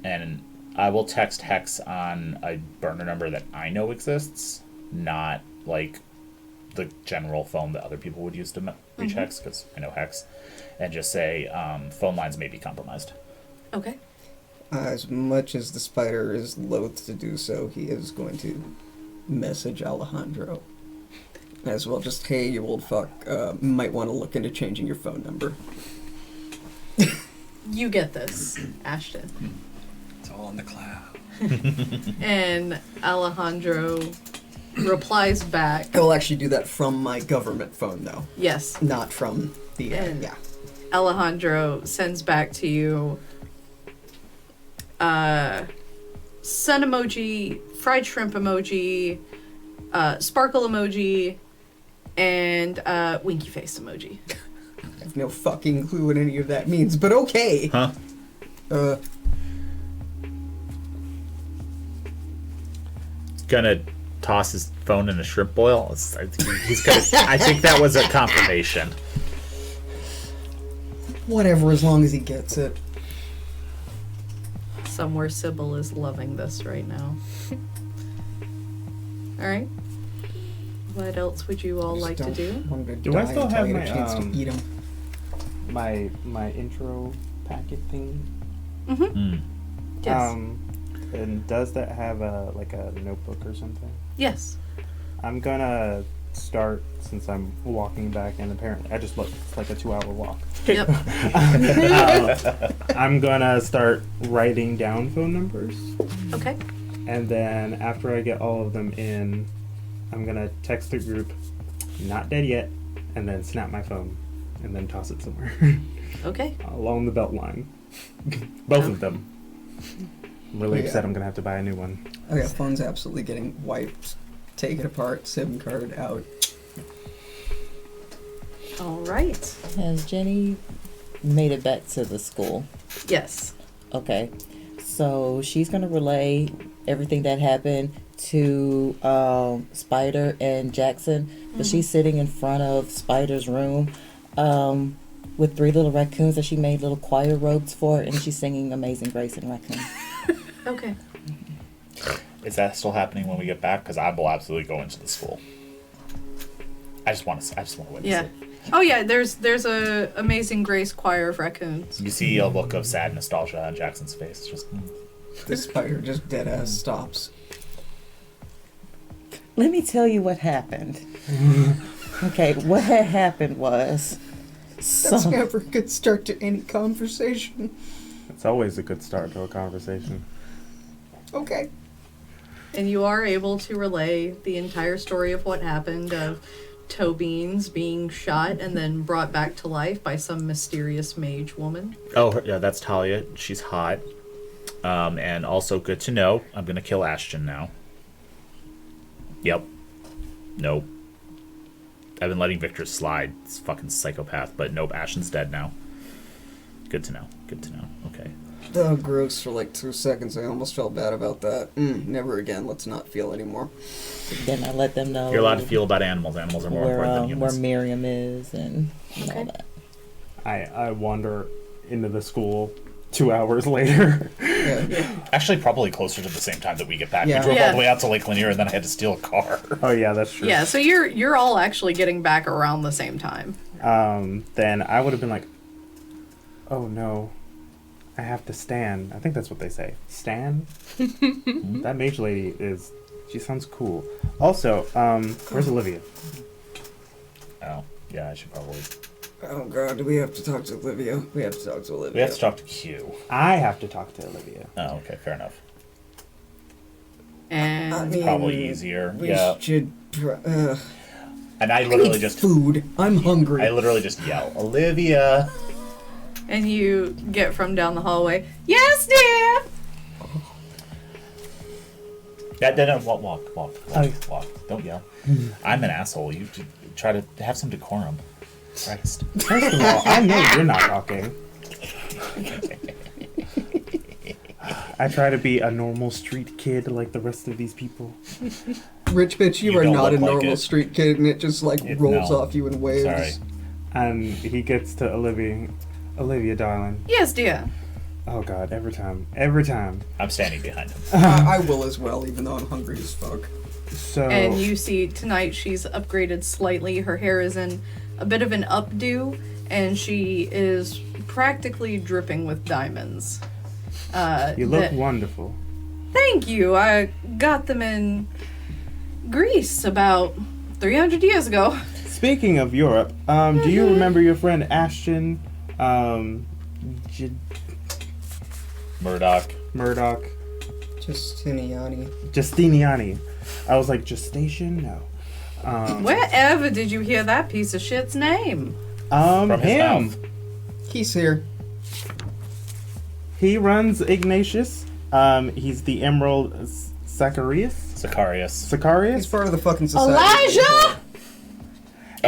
D: and I will text Hex on a burner number that I know exists, not like the general phone that other people would use to reach Hex, because I know Hex, and just say, phone lines may be compromised.
A: Okay.
G: As much as the spider is loath to do so, he is going to message Alejandro as well. Just, hey, you old fuck, might want to look into changing your phone number.
A: You get this, Ashton.
E: It's all in the cloud.
A: And Alejandro replies back.
G: I will actually do that from my government phone, though,
A: Yes.
G: not from the,
A: And-
G: yeah.
A: Alejandro sends back to you sun emoji, fried shrimp emoji, sparkle emoji, and winky face emoji.
G: I have no fucking clue what any of that means, but okay.
D: Huh? Gonna toss his phone in a shrimp boil. I think that was a confirmation.
G: Whatever, as long as he gets it.
A: Somewhere Sybil is loving this right now. Alright. What else would you all like to do?
C: Do I still have my,
G: a chance to eat him?
C: my intro packet thing?
A: Mm-hmm. Yes.
C: And does that have a notebook or something?
A: Yes.
C: I'm gonna start, since I'm walking back, and apparently I just looked, it's like a 2-hour walk.
A: Yep.
C: I'm gonna start writing down phone numbers,
A: Okay.
C: and then after I get all of them in, I'm gonna text the group, not dead yet, and then snap my phone, and then toss it somewhere
A: Okay.
C: along the belt line. Both of them. I'm really
G: Yeah.
C: upset I'm gonna have to buy a new one.
G: Oh yeah, phone's absolutely getting wiped. Take it apart, SIM card out.
A: Alright.
F: Has Jenny made it back to the school?
A: Yes.
F: Okay. So she's going to relay everything that happened to Spider and Jackson. But she's sitting in front of Spider's room with 3 little raccoons that she made little choir robes for, and she's singing Amazing Grace in raccoon.
A: Okay.
D: Is that still happening when we get back? Because I will absolutely go into the school. I just want to witness
A: Yeah.
D: it.
A: Oh yeah, there's a Amazing Grace choir of raccoons.
D: You see a look of sad nostalgia on Jackson's face. Just
G: The spider just dead ass stops.
F: Let me tell you what happened. Okay, what had happened was...
G: That's never a good start to any conversation.
C: It's always a good start to a conversation.
G: Okay.
A: And you are able to relay the entire story of what happened, of Tobeans being shot and then brought back to life by some mysterious mage woman.
D: Oh, yeah, that's Talia. She's hot. And also good to know, I'm going to kill Ashton now. Yep. Nope. I've been letting Victor slide. It's fucking psychopath. But nope, Ashton's dead now. Good to know. Good to know. Okay.
G: Oh, gross. For like 2 seconds, I almost felt bad about that. Never again. Let's not feel anymore.
F: Then I let them know
D: You're allowed to feel about animals. Animals are more important than
F: where
D: humans.
F: Miriam is and
A: Okay.
F: all that.
C: I wander into the school 2 hours later.
G: Yeah.
D: Actually, probably closer to the same time that we get back.
G: Yeah.
D: We drove
A: Yeah.
D: all the way out to Lake Lanier, and then I had to steal a car.
C: Oh yeah, that's true.
A: Yeah, so you're all actually getting back around the same time.
C: Then I would have been like, oh no, I have to stand. I think that's what they say. Stand? That mage lady she sounds cool. Also, where's Olivia?
D: Oh, yeah, I should probably...
G: Oh god, do we have to talk to Olivia? We have to talk to Olivia.
D: We have to talk to Q.
C: I have to talk to Olivia.
D: Oh, okay, fair enough.
A: And
D: Probably easier.
G: We
D: Yeah.
G: should.
D: And I
G: I
D: literally
G: need
D: just...
G: food. I'm hungry.
D: I literally just yell, Olivia!
A: and you get from down the hallway, yes, dear!
D: Yeah, no, walk.
C: Oh.
D: Don't yell. I'm an asshole. You try to have some decorum. Christ.
C: First of all, I know you're not talking. I try to be a normal street kid like the rest of these people.
G: Rich bitch, you
D: You
G: are
D: don't
G: not a
D: look like
G: normal
D: it.
G: street kid, and it just like
D: It-
G: rolls
D: no.
G: off you in waves.
D: Sorry.
C: And he gets to Olivia. Olivia, darling.
A: Yes, dear.
C: Oh God, every time.
D: I'm standing behind him.
G: I will as well, even though I'm hungry as fuck.
C: So.
A: And you see tonight she's upgraded slightly. Her hair is in a bit of an updo, and she is practically dripping with diamonds.
C: You look
A: that-
C: wonderful.
A: Thank you. I got them in Greece about 300 years ago.
C: Speaking of Europe, do you remember your friend Ashton
D: Murdoch.
C: Guistiniani? I was like, gestation? No.
A: Wherever did you hear that piece of shit's name?
D: From his
C: him.
D: mouth.
G: He's here.
C: He runs Ignatius. He's the Emerald Zacharias?
D: Sicarius.
G: He's part of the fucking society.
A: Elijah!
D: Oh,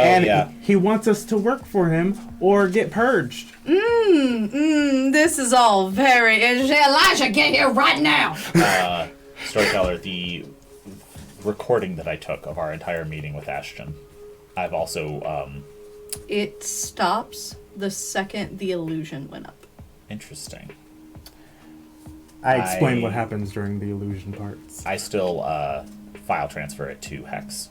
C: And
D: yeah.
C: he wants us to work for him or get purged.
A: This is all very interesting. Elijah, get here right now!
D: Storyteller, the recording that I took of our entire meeting with Ashton, I've also,
A: It stops the second the illusion went up.
D: interesting.
C: I explained
D: I-
C: what happens during the illusion parts.
D: I still, file transfer it to Hex.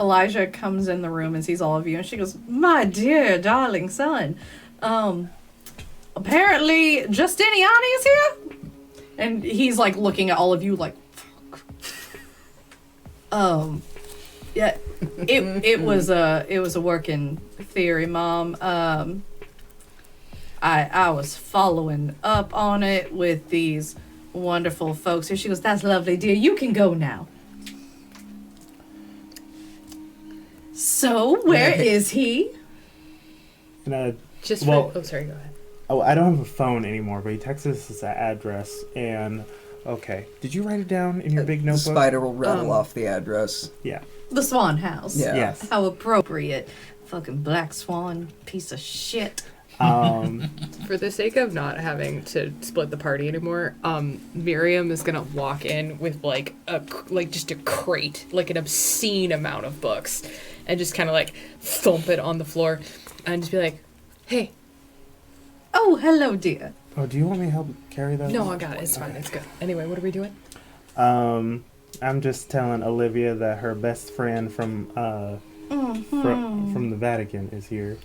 A: Elijah comes in the room and sees all of you, and she goes, "My dear, darling son, apparently Justiniani is here?" And he's like looking at all of you like, fuck. Yeah, it was a working theory, Mom. I was following up on it with these wonderful folks here. She goes, "That's lovely, dear. You can go now." So, where is he?
C: And,
B: Just
C: Well-
B: for. Oh, sorry, go ahead.
C: I don't have a phone anymore, but he texted us his address. And okay, did you write it down in your big
G: The
C: notebook?
G: spider will rattle off the address.
C: Yeah.
A: The Swan House.
G: Yeah.
C: Yes.
A: How appropriate. Fucking black swan piece of shit.
B: For the sake of not having to split the party anymore, Miriam is gonna walk in with just a crate, like an obscene amount of books, and just kind of like thump it on the floor, and just be like, "Hey,
A: Oh, hello, dear.
C: Oh, do you want me to help carry that?
B: no, I got it. It's fine. It's good." Anyway, what are we doing?
C: I'm just telling Olivia that her best friend from the Vatican is here.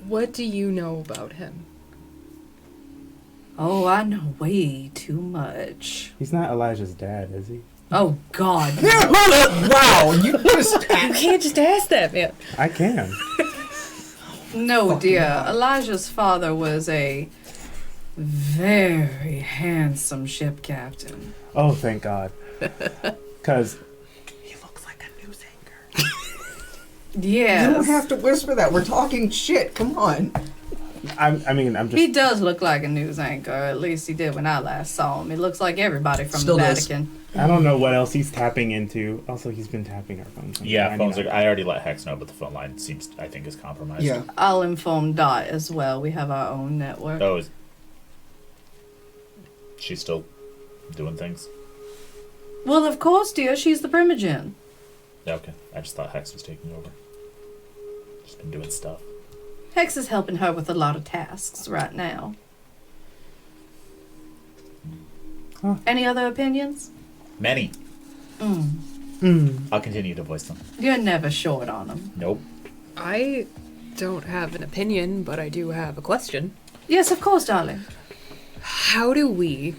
B: What do you know about him?
A: Oh, I know way too much.
C: He's not Elijah's dad, is he?
A: Oh, God.
G: Wow, you just.
B: You can't just ask that, man.
C: I can.
A: No, dear. Elijah's father was a very handsome ship captain.
C: Oh, thank God. Because he looks like a news anchor.
A: Yes.
G: You don't have to whisper that. We're talking shit. Come on.
C: I'm just...
A: He does look like a news anchor, or at least he did when I last saw him. He looks like everybody from
G: Still
A: the
G: does.
A: Vatican.
C: I don't know what else he's tapping into. Also, he's been tapping our phones.
D: Yeah, phones are. I already let Hex know, but the phone line I think, is compromised.
G: Yeah.
A: I'll inform Dot as well. We have our own network.
D: Oh, she's still doing things?
A: Well, of course, dear. She's the primogen.
D: Yeah, okay. I just thought Hex was taking over. She's been doing stuff.
A: Hex is helping her with a lot of tasks right now.
C: Huh.
A: Any other opinions?
D: Many. I'll continue to voice them.
A: You're never short on them.
D: Nope.
B: I don't have an opinion, but I do have a question.
A: Yes, of course, darling.
B: How do we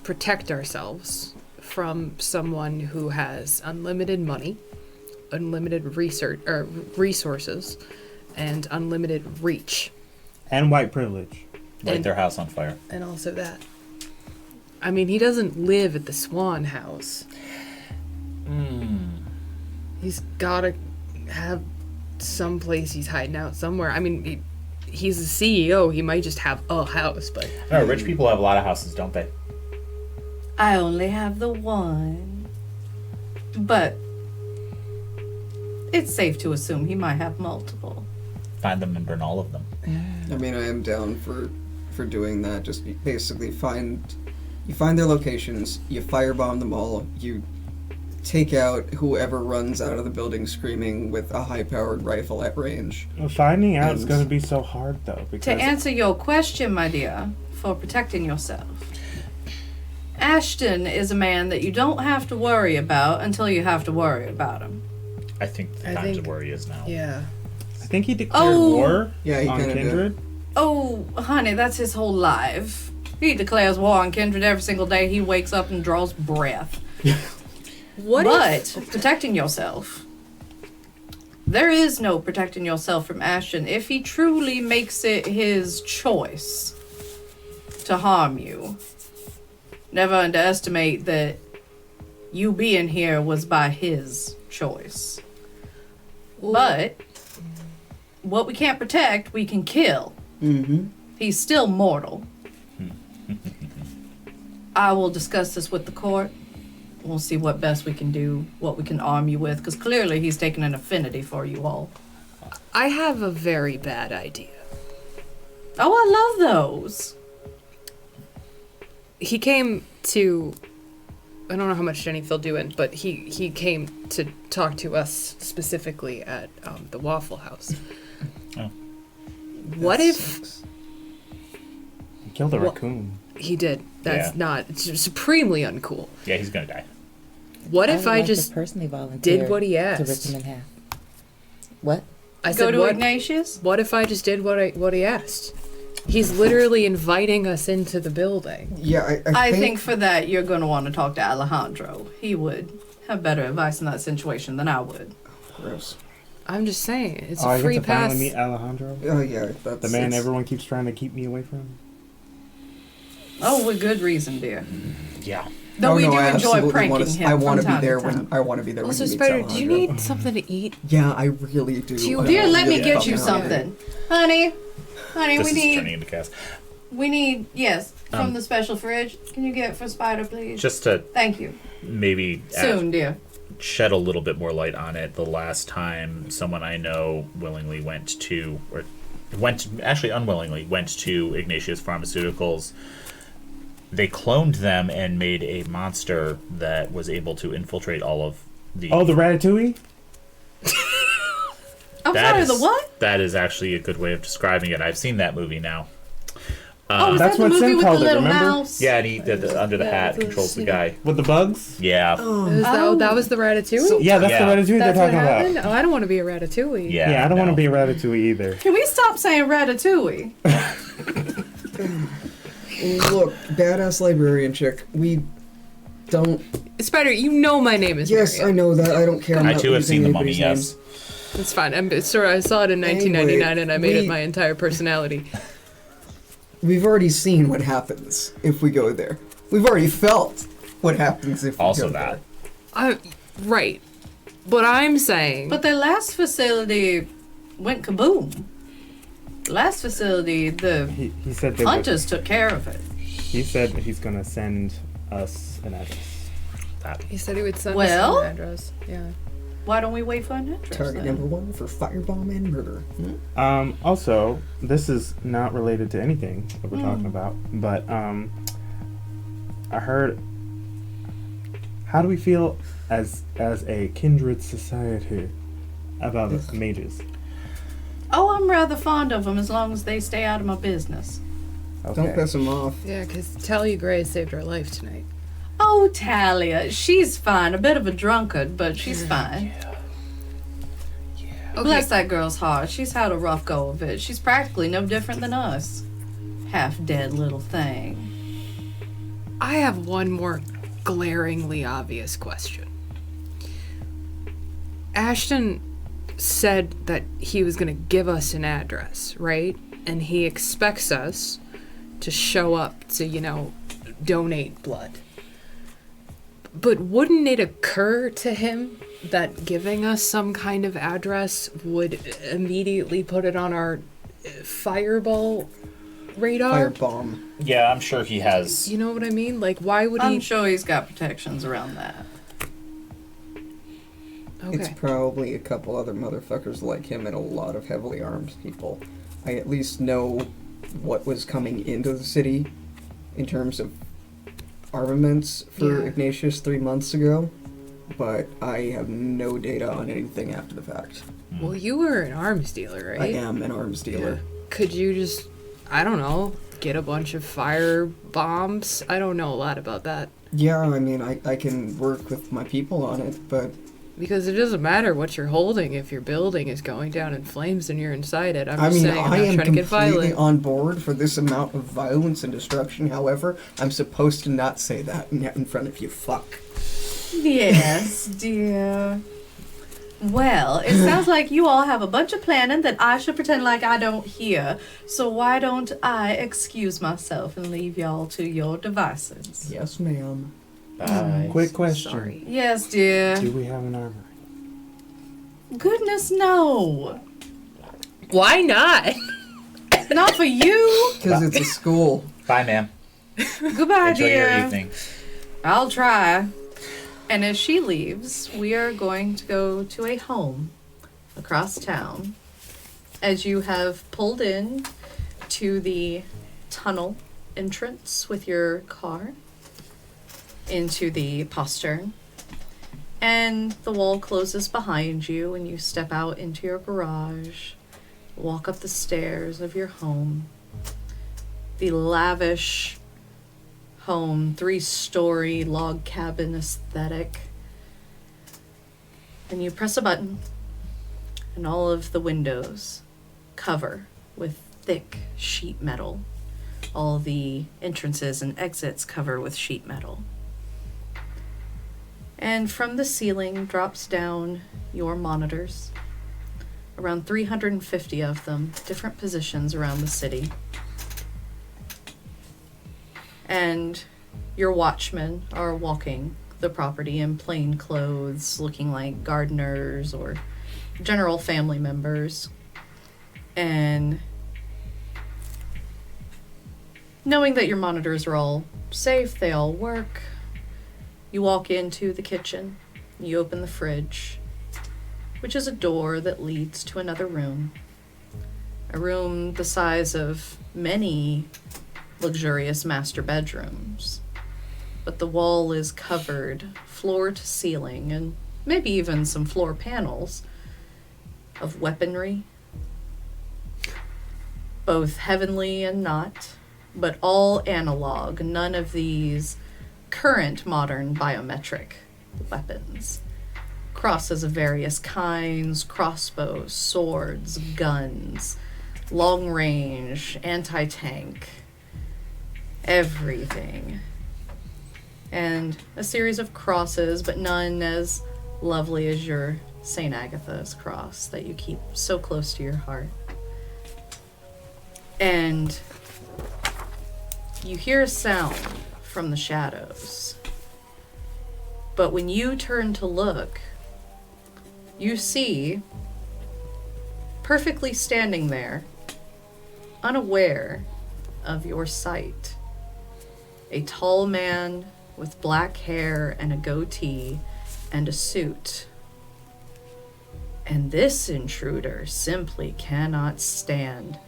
B: protect ourselves from someone who has unlimited money, unlimited resources, and unlimited reach?
C: And white privilege.
D: Light
B: And-
D: their house on fire.
B: And also that. I mean, he doesn't live at the Swan House. He's gotta have some place he's hiding out somewhere. I mean, he's the CEO. He might just have a house, but...
D: No, rich people have a lot of houses, don't they?
A: I only have the one. But it's safe to assume he might have multiple.
D: Find them and burn all of them.
G: I mean, I am down for doing that. Just basically find their locations, you firebomb them all, you take out whoever runs out of the building screaming with a high-powered rifle at range.
C: Finding out is
G: And-
C: going to be so hard, though. Because
A: To answer your question, my dear, for protecting yourself, Ashton is a man that you don't have to worry about until you have to worry about him.
D: I think the times of worry is now.
B: Yeah.
C: I think he declared
A: Oh.
C: war
G: Yeah, he
C: on
G: kinda did.
C: Kindred.
A: Oh, honey, that's his whole life. He declares war on Kindred every single day he wakes up and draws breath. But protecting yourself, there is no protecting yourself from Ashton if he truly makes it his choice to harm you. Never underestimate that you being here was by his choice. But what we can't protect, we can kill.
G: Mm-hmm.
A: He's still mortal. I will discuss this with the court. We'll see what best we can do, what we can arm you with, because clearly he's taken an affinity for you all.
B: I have a very bad idea.
A: Oh, I love those.
B: He came to... I don't know how much Jenni filled you in, but he came to talk to us specifically at the Waffle House.
D: Oh.
B: What if...
C: He killed a
B: Well-
C: raccoon.
B: He did. That's
D: Yeah.
B: not... It's supremely uncool.
D: Yeah, he's gonna die.
B: What
F: I
B: if
F: would
B: I
F: like to
B: just
F: personally volunteer
B: did what he
F: to rip
B: asked?
F: him in half? What?
B: I
A: Go
B: said,
A: to
B: what,
A: Ignatius.
B: what if I just did what he asked? He's literally inviting us into the building.
G: Yeah,
A: I think for that you're going to want to talk to Alejandro. He would have better advice in that situation than I would.
G: Gross.
B: I'm just saying, it's
C: Oh,
B: a
C: I
B: free
C: get to
B: pass.
C: finally meet Alejandro.
G: Oh yeah, that's
C: The man
G: it's-
C: everyone keeps trying to keep me away from.
A: Oh, with good reason, dear.
D: Yeah.
A: Though
G: Oh,
A: we
G: no,
A: do
G: I
A: enjoy
G: absolutely
A: pranking
G: wanna,
A: him
G: I
A: from
G: want to be
A: time
G: there
A: to
G: when
A: time.
G: I want to be there
B: Also,
G: when he
B: Spider,
G: meets
B: do you
G: Alejandro.
B: need something to eat?
G: Yeah, I really do.
B: Do you-
G: I
A: Dear, let me
G: really
A: get
G: fucking
A: you
G: hungry.
A: something. Honey,
D: This
A: we
D: is turning
A: need,
D: into chaos.
A: yes, from the special fridge. Can you get it for Spider, please?
D: Just to
A: Thank you.
D: maybe
A: Soon, dear.
D: shed a little bit more light on it. The last time someone I know willingly unwillingly went to Ignatius Pharmaceuticals, they cloned them and made a monster that was able to infiltrate all of the...
C: Oh, the Ratatouille?
A: I'm
D: That
A: sorry,
D: is-
A: the what?
D: That is actually a good way of describing it. I've seen that movie now.
A: Oh, is
C: That's
A: that the
C: what
A: movie
C: Sim
A: with the
C: called it,
A: little
C: remember?
A: mouse?
D: Yeah, and he under the hat controls the guy.
C: With the bugs?
D: Yeah.
B: That was the Ratatouille?
C: Yeah, that's
D: Yeah.
C: the Ratatouille
B: That's
C: they're
B: what
C: talking
B: happened?
C: about.
B: Oh, I don't want to be a Ratatouille.
C: Yeah, I don't want
D: no.
C: to be a Ratatouille either.
A: Can we stop saying ratatouille?
G: Look, badass librarian chick. We don't.
B: Spider, you know my name is
G: Yes, I
B: Miriam.
G: know that. I don't care. I'm
D: I
G: not
D: too have
G: using
D: seen the mummy,
G: anybody's
D: yes.
G: names.
B: It's fine. I saw it in 1999 and I made it
G: we-
B: my entire personality.
G: we've already seen what happens if we go there. We've already felt what happens if we
D: Also
G: go
D: that.
G: there.
B: Right. But I'm saying...
A: But the last facility went kaboom. The last facility, the
C: He said they would,
A: hunters took care of it.
C: he said he's gonna send us an address.
D: That.
B: He said he would send
A: Well?
B: us an address. Yeah.
A: Why don't we wait for an address
G: Target
A: then?
G: number 1 for firebomb and murder. Hmm?
C: Also, this is not related to anything that we're talking about, but I heard. How do we feel as a kindred society about mages?
A: Oh, I'm rather fond of them as long as they stay out of my business.
C: Okay.
G: Don't piss him off.
B: Yeah, because Talia Gray saved our life tonight.
A: Oh, Talia, she's fine. A bit of a drunkard, but she's fine.
B: Okay.
A: Bless that girl's heart. She's had a rough go of it. She's practically no different than us. Half-dead little thing.
B: I have one more glaringly obvious question. Ashton said that he was going to give us an address, right? And he expects us to show up to, donate blood. But wouldn't it occur to him that giving us some kind of address would immediately put it on our fireball radar?
G: Firebomb.
D: Yeah, I'm sure he has.
B: You know what I mean? Like, why would
A: I'm
B: he...
A: sure he's got protections around that.
G: It's
B: Okay.
G: probably a couple other motherfuckers like him and a lot of heavily armed people. I at least know what was coming into the city in terms of armaments for
B: Yeah.
G: Ignatius 3 months ago, but I have no data on anything after the fact.
B: Well, you were an arms dealer, right?
G: I am an arms dealer.
B: Could you just, I don't know, get a bunch of fire bombs? I don't know a lot about that.
G: Yeah, I mean, I can work with my people on it, but
B: Because it doesn't matter what you're holding if your building is going down in flames and you're inside it. I'm
G: I
B: just
G: mean,
B: saying, I'm
G: I
B: not
G: am
B: trying to get
G: completely
B: violent.
G: on board for this amount of violence and destruction. However, I'm supposed to not say that in front of you. Fuck.
A: Yes, dear. Well, it sounds like you all have a bunch of planning that I should pretend like I don't hear. So why don't I excuse myself and leave y'all to your devices?
G: Yes, ma'am.
D: Bye.
C: Quick question:
B: Sorry.
A: Yes, dear.
C: do we have an armory?
A: Goodness, no.
B: Why not?
A: Not for you.
G: Because it's a school.
D: Bye, ma'am.
A: Goodbye,
D: Enjoy
A: dear.
D: your evening.
A: I'll try. And as she leaves, we are going to go to a home across town. As you have pulled in to the tunnel entrance with your car into the postern, and the wall closes behind you and you step out into your garage, walk up the stairs of your home. The lavish home, 3-story log cabin aesthetic. And you press a button, and all of the windows cover with thick sheet metal. All the entrances and exits cover with sheet metal. And from the ceiling drops down your monitors, around 350 of them, different positions around the city. And your watchmen are walking the property in plain clothes, looking like gardeners or general family members. And knowing that your monitors are all safe, they all work, you walk into the kitchen, you open the fridge, which is a door that leads to another room. A room the size of many luxurious master bedrooms. But the wall is covered, floor to ceiling, and maybe even some floor panels, of weaponry. Both heavenly and not, but all analog, none of these current modern biometric weapons. Crosses of various kinds, crossbows, swords, guns, long range, anti-tank, everything. And a series of crosses, but none as lovely as your St. Agatha's cross that you keep so close to your heart. And you hear a sound from the shadows. But when you turn to look, you see, perfectly standing there, unaware of your sight, a tall man with black hair and a goatee and a suit. And this intruder simply cannot stand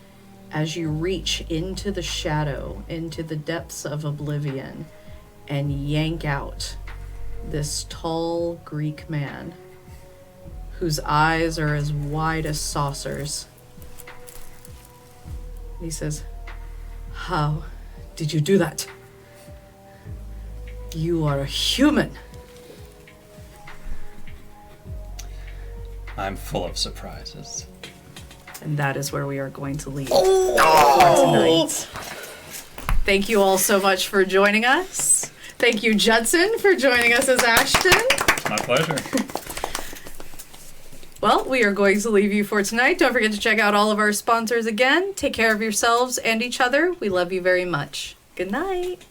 A: as you reach into the shadow, into the depths of oblivion, and yank out this tall Greek man whose eyes are as wide as saucers. He says, "How did you do that? You are a human."
E: I'm full of surprises.
A: And that is where we are going to leave for tonight. Thank you all so much for joining us. Thank you, Judson, for joining us as Ashton.
E: My pleasure.
A: Well, we are going to leave you for tonight. Don't forget to check out all of our sponsors again. Take care of yourselves and each other. We love you very much. Good night.